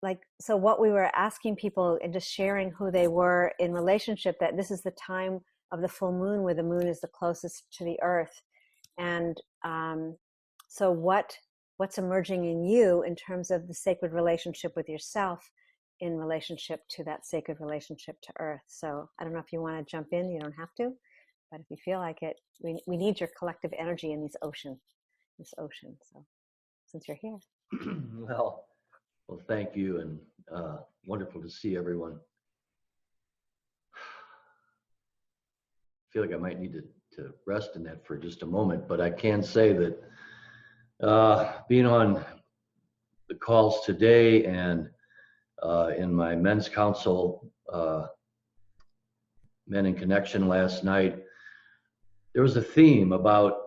like, so what we were asking people and just sharing who they were in relationship, that this is the time of the full moon where the moon is the closest to the earth. And so what's emerging in you in terms of the sacred relationship with yourself in relationship to that sacred relationship to earth? So I don't know if you want to jump in, you don't have to, but if you feel like it, we need your collective energy in this ocean. So since you're here. Well, thank you, and wonderful to see everyone. I feel like I might need to rest in that for just a moment, but I can say that being on the calls today and in my men's council, Men in Connection last night, there was a theme about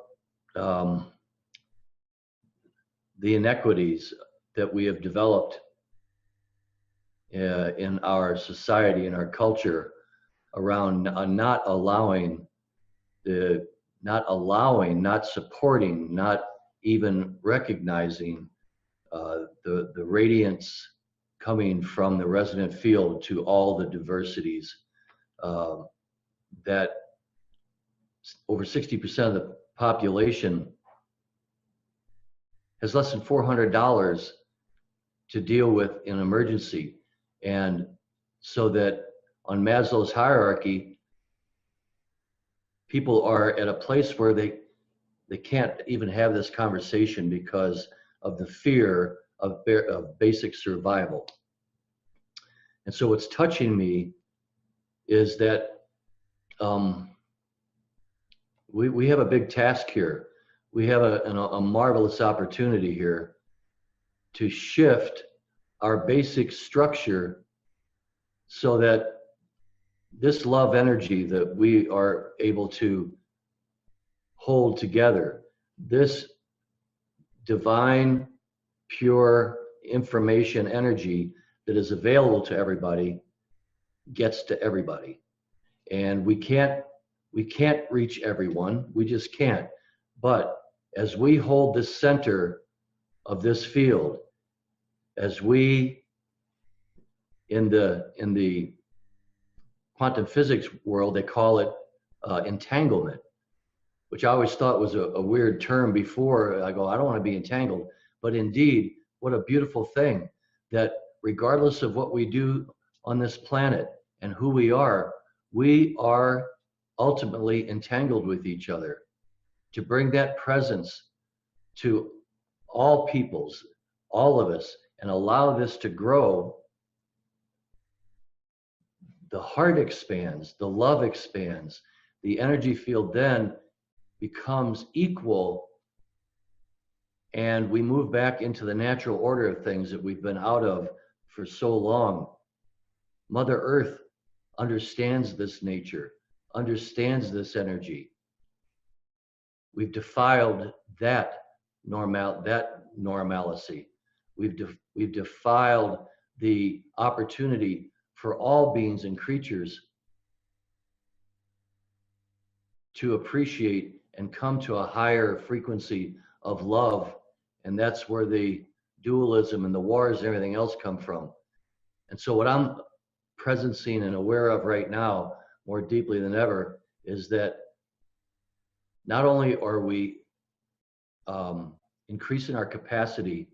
the inequities that we have developed in our society, in our culture, around not supporting, not even recognizing the radiance coming from the resonant field to all the diversities, that over 60% of the population has less than $400 to deal with in emergency. And so that on Maslow's hierarchy, people are at a place where they can't even have this conversation because of the fear of basic survival. And so what's touching me is that we have a big task here. We have a marvelous opportunity here to shift our basic structure so that this love energy that we are able to hold together, this divine, pure information energy that is available to everybody, gets to everybody. And we can't reach everyone, we just can't. But as we hold the center of this field, as we, in the quantum physics world, they call it entanglement, which I always thought was a weird term before. I go, I don't want to be entangled. But indeed, what a beautiful thing that regardless of what we do on this planet and who we are ultimately entangled with each other. To bring that presence to all peoples, all of us, and allow this to grow, the heart expands, the love expands, the energy field then becomes equal, and we move back into the natural order of things that we've been out of for so long. Mother Earth understands this nature, understands this energy. We've defiled that normalcy. We've defiled the opportunity for all beings and creatures to appreciate and come to a higher frequency of love. And that's where the dualism and the wars and everything else come from. And so what I'm presencing and aware of right now, more deeply than ever, is that not only are we increasing our capacity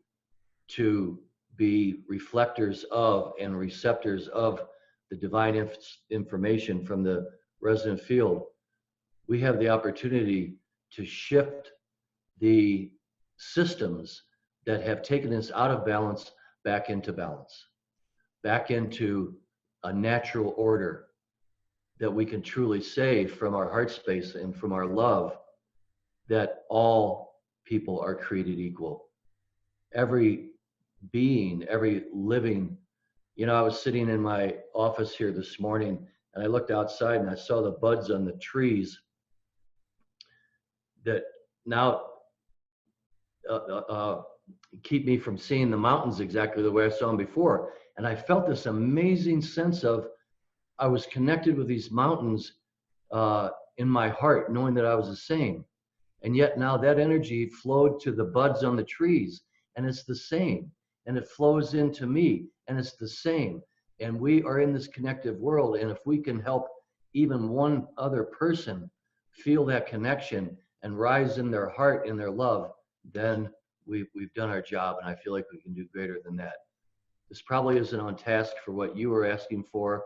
to be reflectors of and receptors of the divine information from the resonant field, we have the opportunity to shift the systems that have taken us out of balance back into balance, back into a natural order that we can truly say from our heart space and from our love that all people are created equal. Every being, every living, I was sitting in my office here this morning and I looked outside and I saw the buds on the trees that now keep me from seeing the mountains exactly the way I saw them before. And I felt this amazing sense of, I was connected with these mountains in my heart, knowing that I was the same. And yet now that energy flowed to the buds on the trees, and it's the same. And it flows into me, and it's the same. And we are in this connective world. And if we can help even one other person feel that connection and rise in their heart, in their love, then we've done our job. And I feel like we can do greater than that. This probably isn't on task for what you were asking for,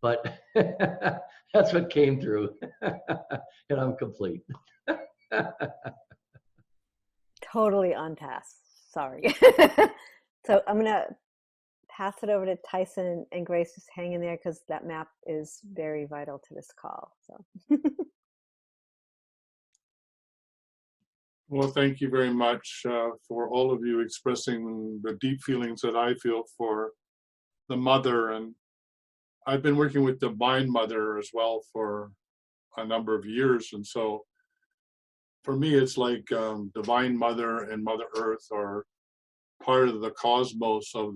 but that's what came through. And I'm complete. Totally on task. Sorry. So I'm going to pass it over to Tyhson and Grace. Just hang in there because that map is very vital to this call. So. Well, thank you very much for all of you expressing the deep feelings that I feel for the mother. And I've been working with Divine Mother as well for a number of years. And so for me, it's like Divine Mother and Mother Earth are part of the cosmos of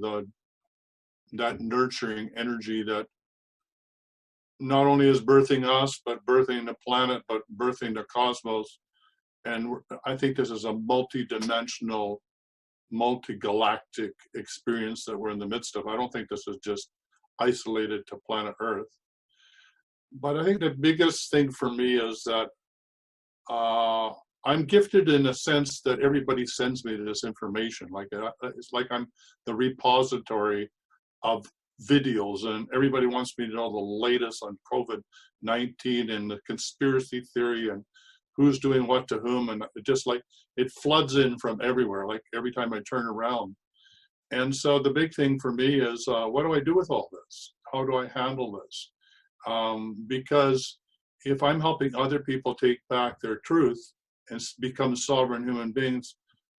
that nurturing energy that not only is birthing us, but birthing the planet, but birthing the cosmos. And I think this is a multi-dimensional, multi-galactic experience that we're in the midst of. I don't think this is just isolated to planet Earth. But I think the biggest thing for me is that I'm gifted in a sense that everybody sends me this information. Like it's like I'm the repository of videos, and everybody wants me to know the latest on COVID-19 and the conspiracy theory and who's doing what to whom, and it just like it floods in from everywhere, like every time I turn around. And so the big thing for me is what do I do with all this? How do I handle this? Because if I'm helping other people take back their truth and become sovereign human beings,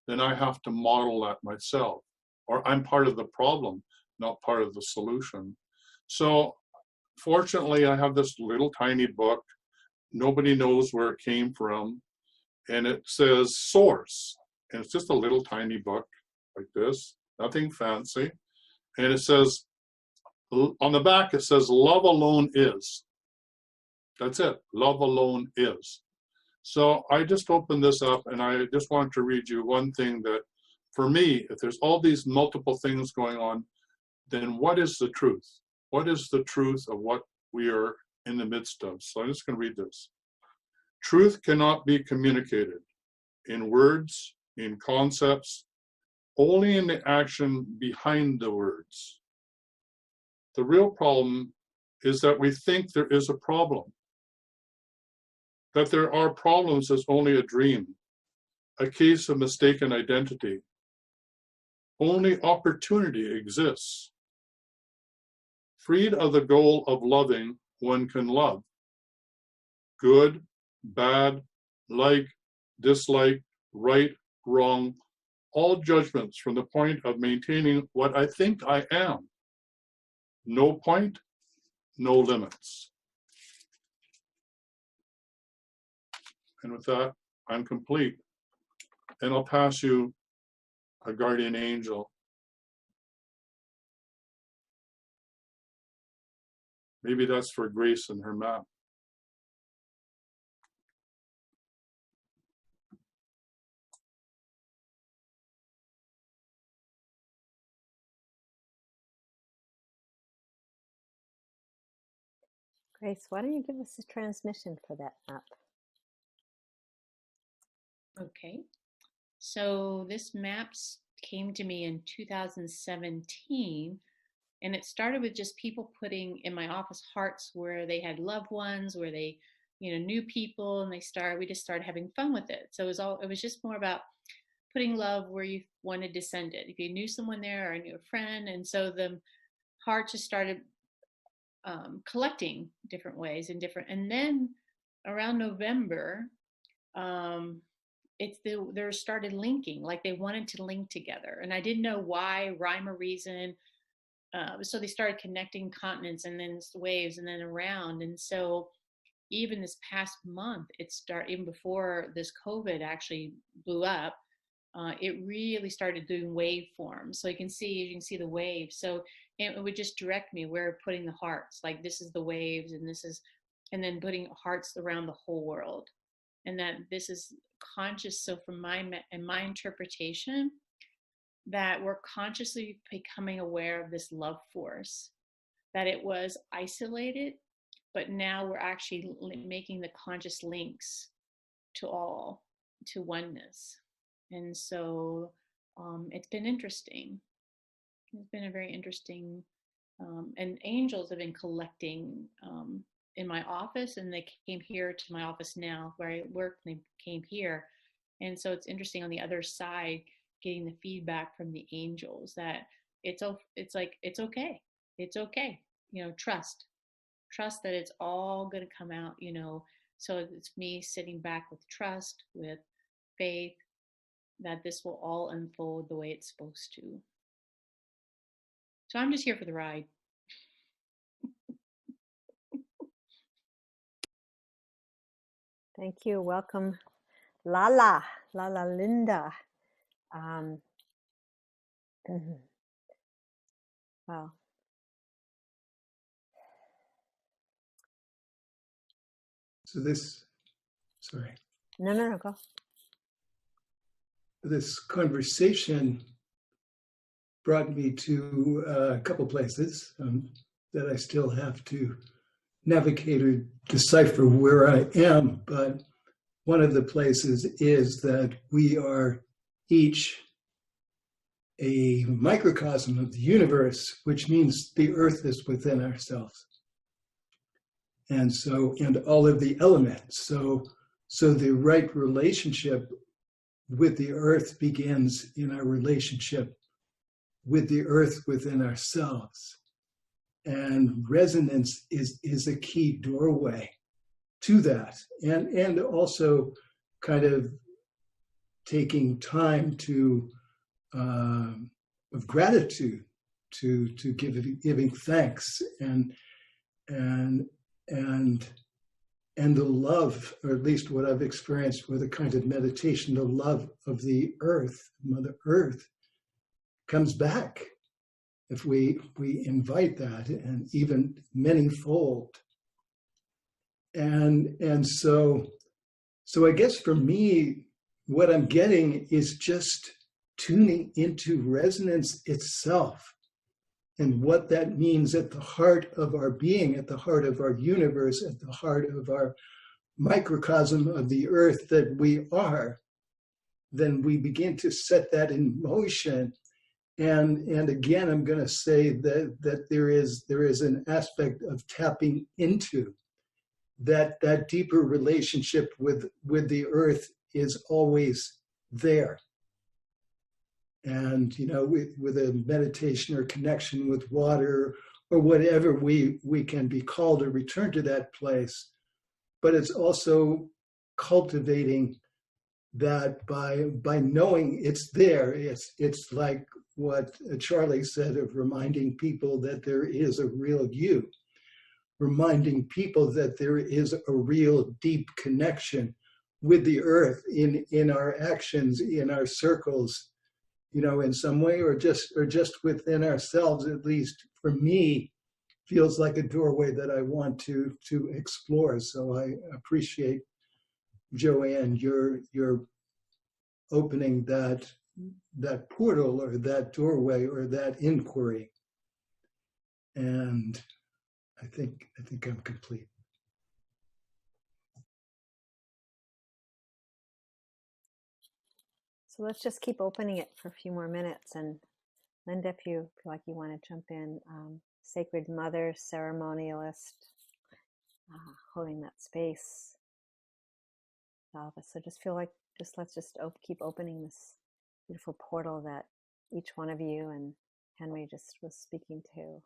then I have to model that myself, or I'm part of the problem, not part of the solution. So fortunately, I have this little tiny book. Nobody knows where it came from. And it says source. And it's just a little tiny book like this, nothing fancy. And it says, on the back, it says, love alone is. That's it. Love alone is. So I just opened this up and I just want to read you one thing that, for me, if there's all these multiple things going on, then what is the truth? What is the truth of what we are in the midst of? So I'm just going to read this. Truth cannot be communicated in words, in concepts, only in the action behind the words. The real problem is that we think there is a problem, that there are problems is only a dream, a case of mistaken identity. Only opportunity exists. Freed of the goal of loving, one can love. Good, bad, like, dislike, right, wrong, all judgments from the point of maintaining what I think I am. No point, no limits. And with that, I'm complete. And I'll pass you a guardian angel. Maybe that's for Grace and her map. Grace, why don't you give us a transmission for that map? Okay. So this map came to me in 2017, and it started with just people putting in my office hearts where they had loved ones, where they, knew people, and we just started having fun with it. So it was just more about putting love where you wanted to send it. If you knew someone there or I knew a friend, and so the hearts just started collecting different ways and then around November, they started linking, like they wanted to link together, and I didn't know why, rhyme or reason. So they started connecting continents and then waves and then around, and so even this past month, even before this COVID actually blew up, it really started doing waveforms. So you can see the waves. So it would just direct me where putting the hearts, like this is the waves, and then putting hearts around the whole world, and that this is conscious. So from my interpretation, that we're consciously becoming aware of this love force, that it was isolated, but now we're actually making the conscious links to oneness. And so it's been interesting. It's been a very interesting, and angels have been collecting in my office, and they came here to my office now where I work, and they came here. And so it's interesting on the other side, getting the feedback from the angels that it's okay. It's okay. Trust that it's all going to come out, so it's me sitting back with trust, with faith, that this will all unfold the way it's supposed to. So I'm just here for the ride. Thank you. Welcome, Lala Linda. Wow. So sorry. No, go. This conversation brought me to a couple places that I still have to navigate or decipher where I am. But one of the places is that we are each a microcosm of the universe, which means the earth is within ourselves. And all of the elements. So the right relationship with the earth begins in our relationship with the earth within ourselves. And resonance is a key doorway to that. And also kind of taking time of gratitude to giving thanks and the love, or at least what I've experienced with a kind of meditation, the love of the earth, Mother Earth, comes back if we invite that, and even manyfold. And so I guess for me, what I'm getting is just tuning into resonance itself, and what that means at the heart of our being, at the heart of our universe, at the heart of our microcosm of the earth that we are. Then we begin to set that in motion. And again, I'm going to say that there is an aspect of tapping into that deeper relationship with the earth is always there. And, with a meditation or connection with water or whatever, we can be called to return to that place. But it's also cultivating that by knowing it's there. It's like what Charlie said of reminding people that there is a real you, reminding people that there is a real deep connection with the earth in our actions, in our circles, in some way, or just within ourselves. At least for me, feels like a doorway that I want to explore. So I appreciate, Joanne, your opening that portal or that doorway or that inquiry. And I think I'm complete. So let's just keep opening it for a few more minutes. And Linda, if you feel like you want to jump in, Sacred Mother, ceremonialist, holding that space. All of us. So just feel like, let's keep opening this beautiful portal that each one of you and Henry just was speaking to.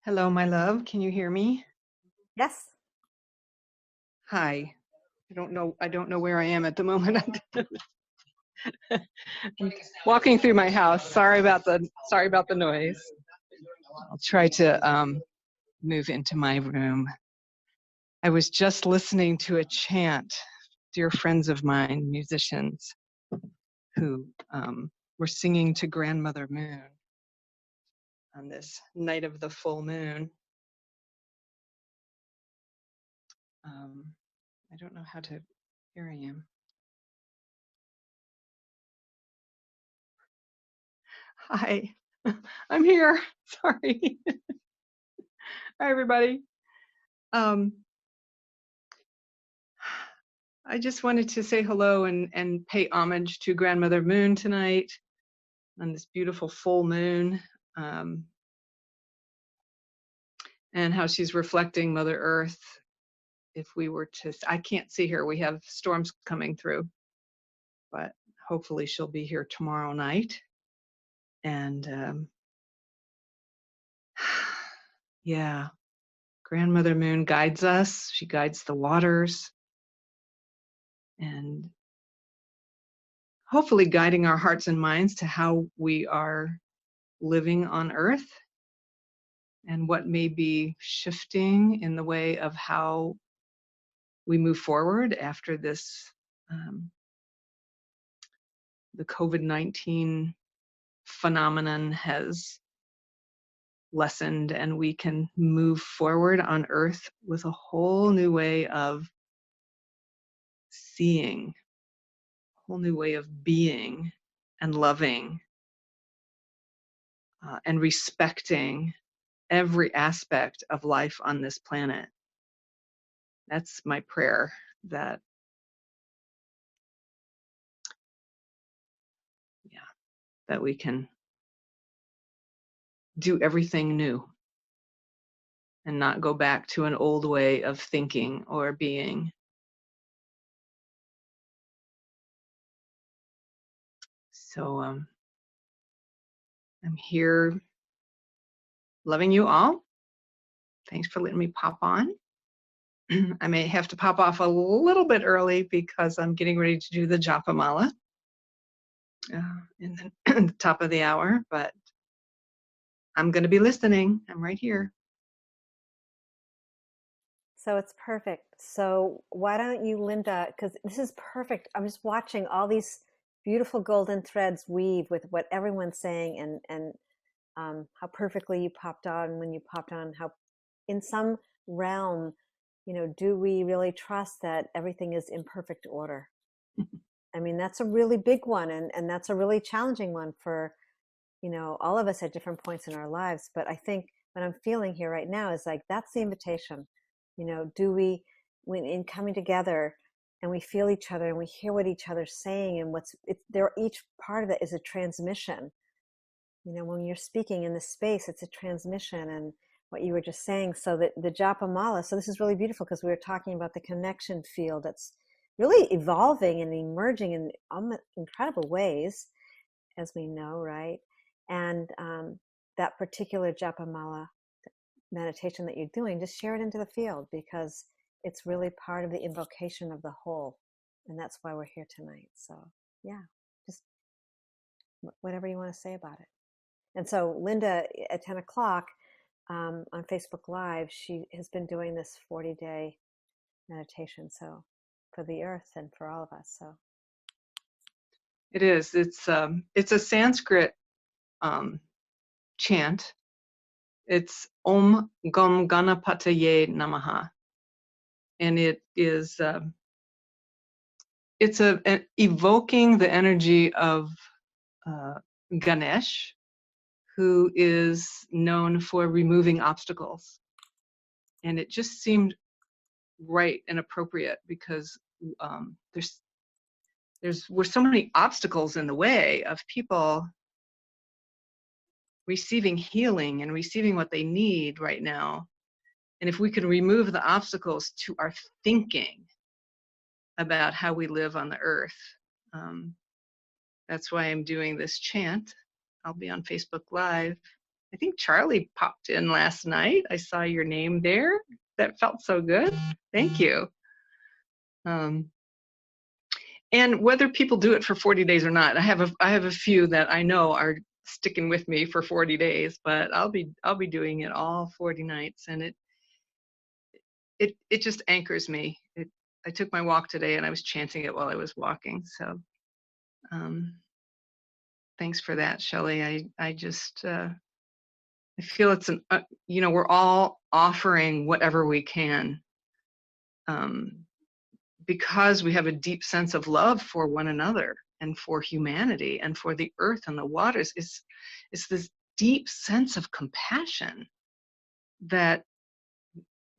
Hello, my love. Can you hear me? Yes. Hi. I don't know where I am at the moment. I'm walking through my house. Sorry about the noise. I'll try to move into my room. I was just listening to a chant, dear friends of mine, musicians, who were singing to Grandmother Moon on this night of the full moon. I don't know how to, here I am. Hi, I'm here. Sorry. Hi, everybody. I just wanted to say hello and pay homage to Grandmother Moon tonight on this beautiful full moon, and how she's reflecting Mother Earth. If we were to, I can't see her, we have storms coming through, but hopefully she'll be here tomorrow night. And yeah, Grandmother Moon guides us. She guides the waters, and hopefully guiding our hearts and minds to how we are living on Earth and what may be shifting in the way of how we move forward after this, the COVID-19 phenomenon has lessened, and we can move forward on Earth with a whole new way of seeing, a whole new way of being and loving, and respecting every aspect of life on this planet. That's my prayer, that we can do everything new and not go back to an old way of thinking or being. So I'm here loving you all. Thanks for letting me pop on. I may have to pop off a little bit early because I'm getting ready to do the japa mala in the top of the hour, but I'm going to be listening. I'm right here. So it's perfect. So why don't you, Linda, because this is perfect. I'm just watching all these beautiful golden threads weave with what everyone's saying, and how perfectly you popped on when you popped on, how in some realm, do we really trust that everything is in perfect order? I mean, that's a really big one, and that's a really challenging one for, all of us at different points in our lives. But I think what I'm feeling here right now is like, that's the invitation. Do we, when in coming together and we feel each other and we hear what each other's saying, and each part of it is a transmission. When you're speaking in this space, it's a transmission, and what you were just saying. So that the japa mala, so this is really beautiful because we were talking about the connection field that's really evolving and emerging in incredible ways, as we know, right? And that particular japa mala meditation that you're doing, just share it into the field, because it's really part of the invocation of the whole, and that's why we're here tonight. So yeah, just whatever you want to say about it. And so Linda at 10 o'clock on Facebook Live, she has been doing this 40-day meditation, so for the earth and for all of us. So it is. It's a Sanskrit chant. It's Om Gam Ganapataye Namaha. And it is, it's evoking the energy of Ganesh, who is known for removing obstacles. And it just seemed right and appropriate because were so many obstacles in the way of people receiving healing and receiving what they need right now. And if we could remove the obstacles to our thinking about how we live on the earth, that's why I'm doing this chant. I'll be on Facebook Live. I think Charlie popped in last night. I saw your name there. That felt so good. Thank you. And whether people do it for 40 days or not, I have a few that I know are sticking with me for 40 days, but I'll be doing it all 40 nights, and it just anchors me. I took my walk today and I was chanting it while I was walking. So thanks for that, Shelley. I just I feel it's we're all offering whatever we can. Because we have a deep sense of love for one another and for humanity and for the earth and the waters. It's this deep sense of compassion that,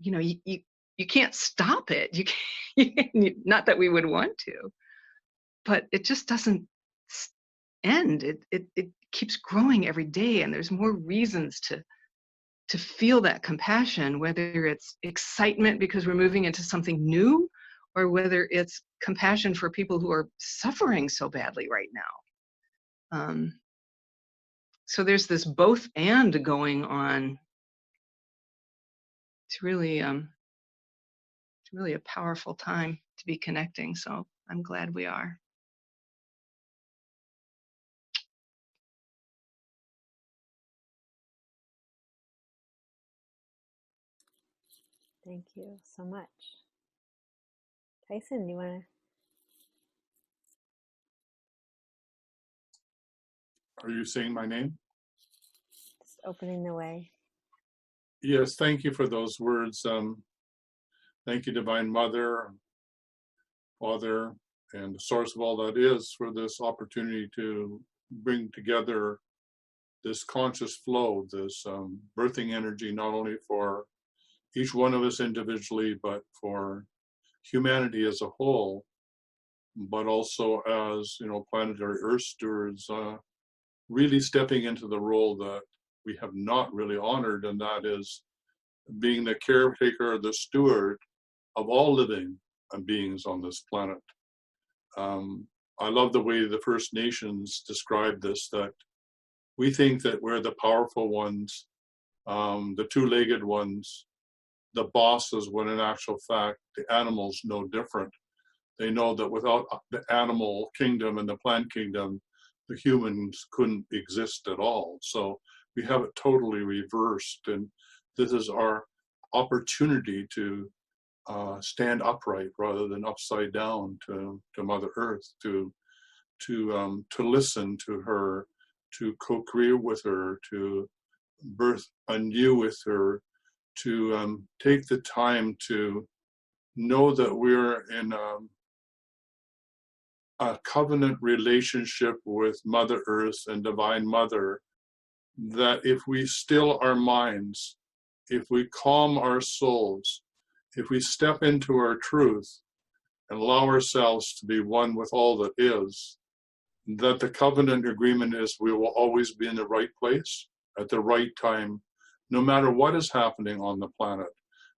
you can't stop it. You can't, not that we would want to, but it just doesn't end. It keeps growing every day, and there's more reasons to feel that compassion, whether it's excitement because we're moving into something new, or whether it's compassion for people who are suffering so badly right now. So there's this both and going on. It's really a powerful time to be connecting. So I'm glad we are. Thank you so much. Tyhson, you want Are you saying my name? just opening the way? Yes, thank you for those words. Thank you, Divine Mother, Father, and the source of all that is, for this opportunity to bring together this conscious flow, this birthing energy, not only for each one of us individually, but for humanity as a whole, but also as, planetary Earth stewards, really stepping into the role that we have not really honored, and that is being the caretaker, the steward of all living beings on this planet. I love the way the First Nations describe this, that we think that we're the powerful ones, the two-legged ones, the bosses, when in actual fact, the animals know different. They know that without the animal kingdom and the plant kingdom, the humans couldn't exist at all. So we have it totally reversed, and this is our opportunity to stand upright rather than upside down to Mother Earth, to listen to her, to co-create with her, to birth anew with her, to take the time to know that we're in a covenant relationship with Mother Earth and Divine Mother, that if we still our minds, if we calm our souls, if we step into our truth and allow ourselves to be one with all that is, that the covenant agreement is we will always be in the right place at the right time, no matter what is happening on the planet,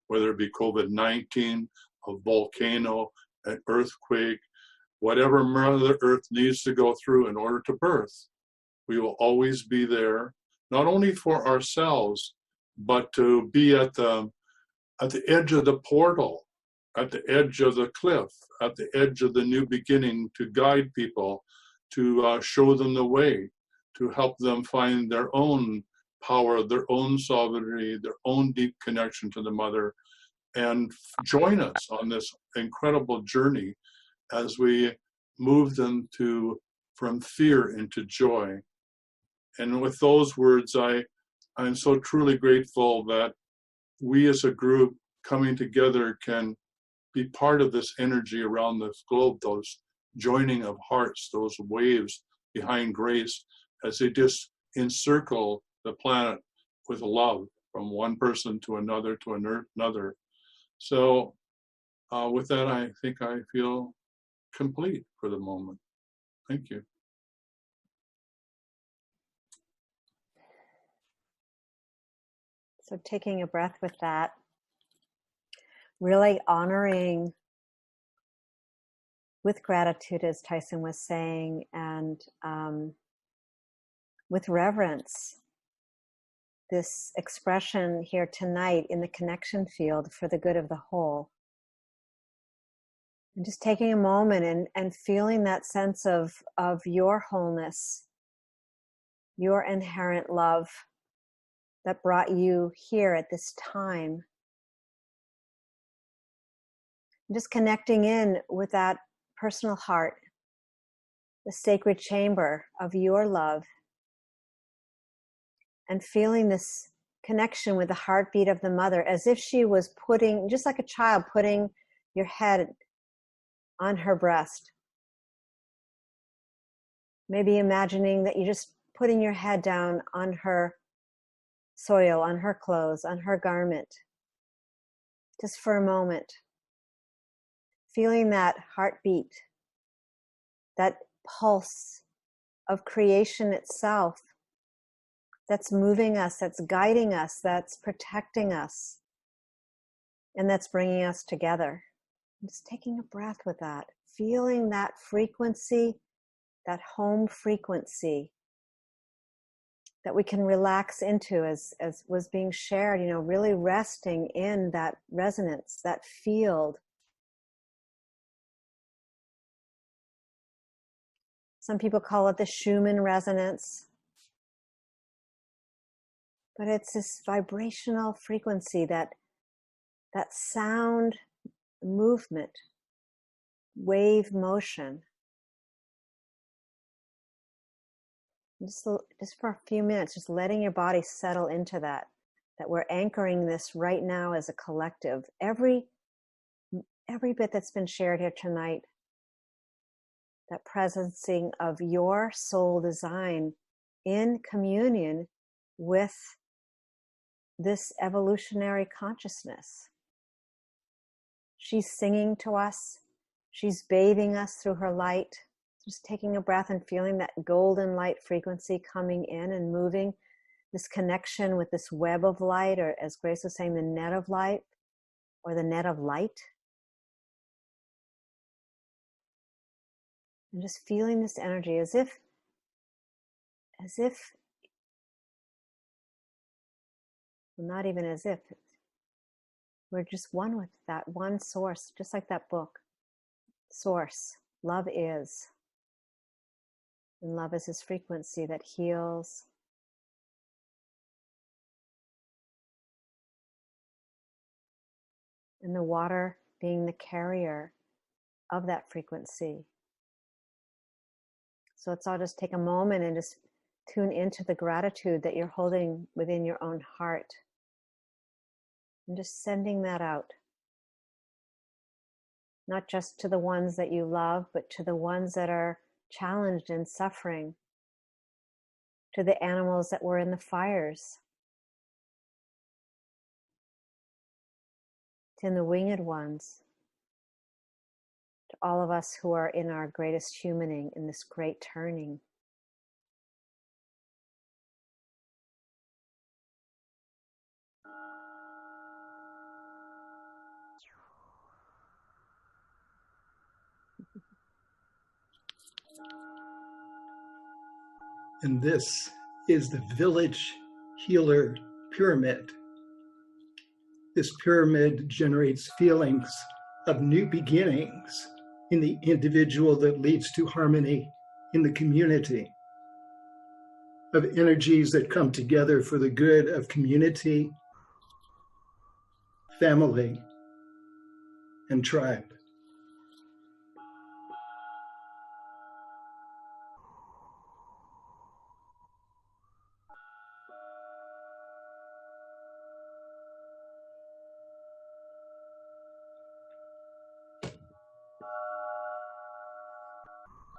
whether it be COVID-19, a volcano, an earthquake, whatever Mother Earth needs to go through in order to birth. We will always be there, not only for ourselves, but to be at the edge of the portal, at the edge of the cliff, at the edge of the new beginning, to guide people, to show them the way, to help them find their own power, their own sovereignty, their own deep connection to the Mother, and join us on this incredible journey as we move them from fear into joy. And with those words, I I'm so truly grateful that we as a group coming together can be part of this energy around this globe, those joining of hearts, those waves behind grace as they just encircle the planet with love from one person to another to another. So with that, I think I feel complete for the moment. Thank you. So taking a breath with that, really honoring with gratitude, as Tyhson was saying, and with reverence, this expression here tonight in the connection field for the good of the whole. And just taking a moment and feeling that sense of your wholeness, your inherent love that brought you here at this time. Just connecting in with that personal heart, the sacred chamber of your love, and feeling this connection with the heartbeat of the mother, as if she was putting, just like a child, putting your head on her breast. Maybe imagining that you're just putting your head down on her soil, on her clothes, on her garment, just for a moment. Feeling that heartbeat, that pulse of creation itself that's moving us, that's guiding us, that's protecting us, and that's bringing us together. Just taking a breath with that, feeling that frequency, that home frequency that we can relax into, as was being shared, really resting in that resonance, that field. Some people call it the Schumann resonance. But it's this vibrational frequency, that sound movement, wave motion. Just for a few minutes, just letting your body settle into that we're anchoring this right now as a collective. Every bit that's been shared here tonight, that presencing of your soul design in communion with this evolutionary consciousness. She's singing to us. She's bathing us through her light. Just taking a breath and feeling that golden light frequency coming in and moving, this connection with this web of light, or as Grace was saying, the net of light, or the net of light. And just feeling this energy as if well, not even as if, we're just one with that one source, just like that book. Source, love is. And love is this frequency that heals. And the water being the carrier of that frequency. So let's all just take a moment and just tune into the gratitude that you're holding within your own heart. And just sending that out. Not just to the ones that you love, but to the ones that are challenged and suffering. To the animals that were in the fires. To the winged ones. To all of us who are in our greatest humaning, in this great turning. And this is the village healer pyramid. This pyramid generates feelings of new beginnings in the individual that leads to harmony in the community, of energies that come together for the good of community, family, and tribe.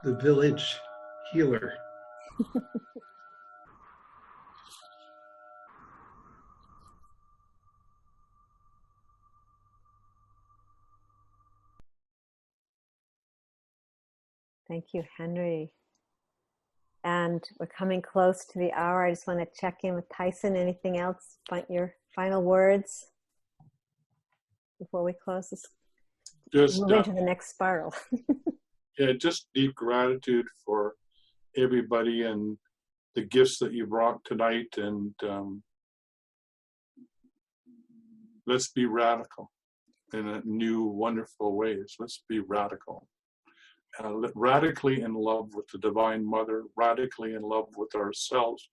the village healer. Thank you, Henry. And we're coming close to the hour. I just want to check in with Tyhson. Anything else? Your final words before we close this? Just move into the next spiral. yeah, just deep gratitude for everybody and the gifts that you brought tonight, and let's be radical in a new, wonderful ways. Let's be radical. Radically in love with the Divine Mother, radically in love with ourselves,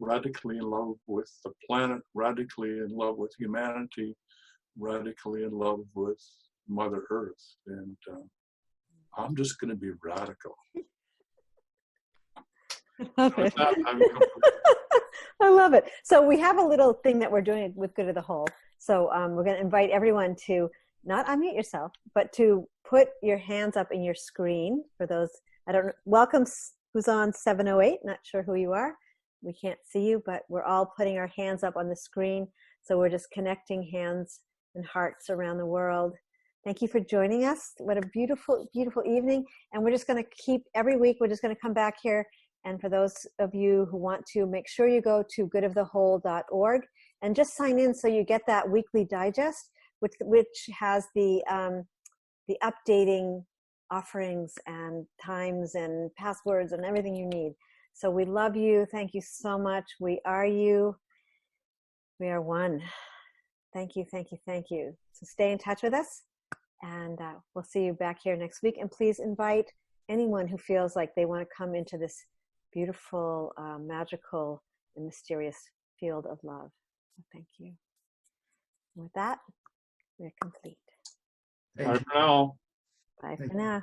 radically in love with the planet, radically in love with humanity, radically in love with Mother Earth. And I'm just going to be radical. I love it. I love it. So we have a little thing that we're doing with Good of the Whole. So we're going to invite everyone to not unmute yourself, but to put your hands up in your screen. For those, I don't know, welcome who's on 708. Not sure who you are. We can't see you, but we're all putting our hands up on the screen. So we're just connecting hands and hearts around the world. Thank you for joining us. What a beautiful, beautiful evening. And we're just going to keep, every week, we're just going to come back here. And for those of you who want to, make sure you go to goodofthewhole.org and just sign in so you get that weekly digest, which has the updating offerings and times and passwords and everything you need. So we love you. Thank you so much. We are you. We are one. Thank you, thank you, thank you. So stay in touch with us, and we'll see you back here next week. And please invite anyone who feels like they want to come into this beautiful, magical, and mysterious field of love. So thank you. And with that, we're complete. Bye for now. Bye for now.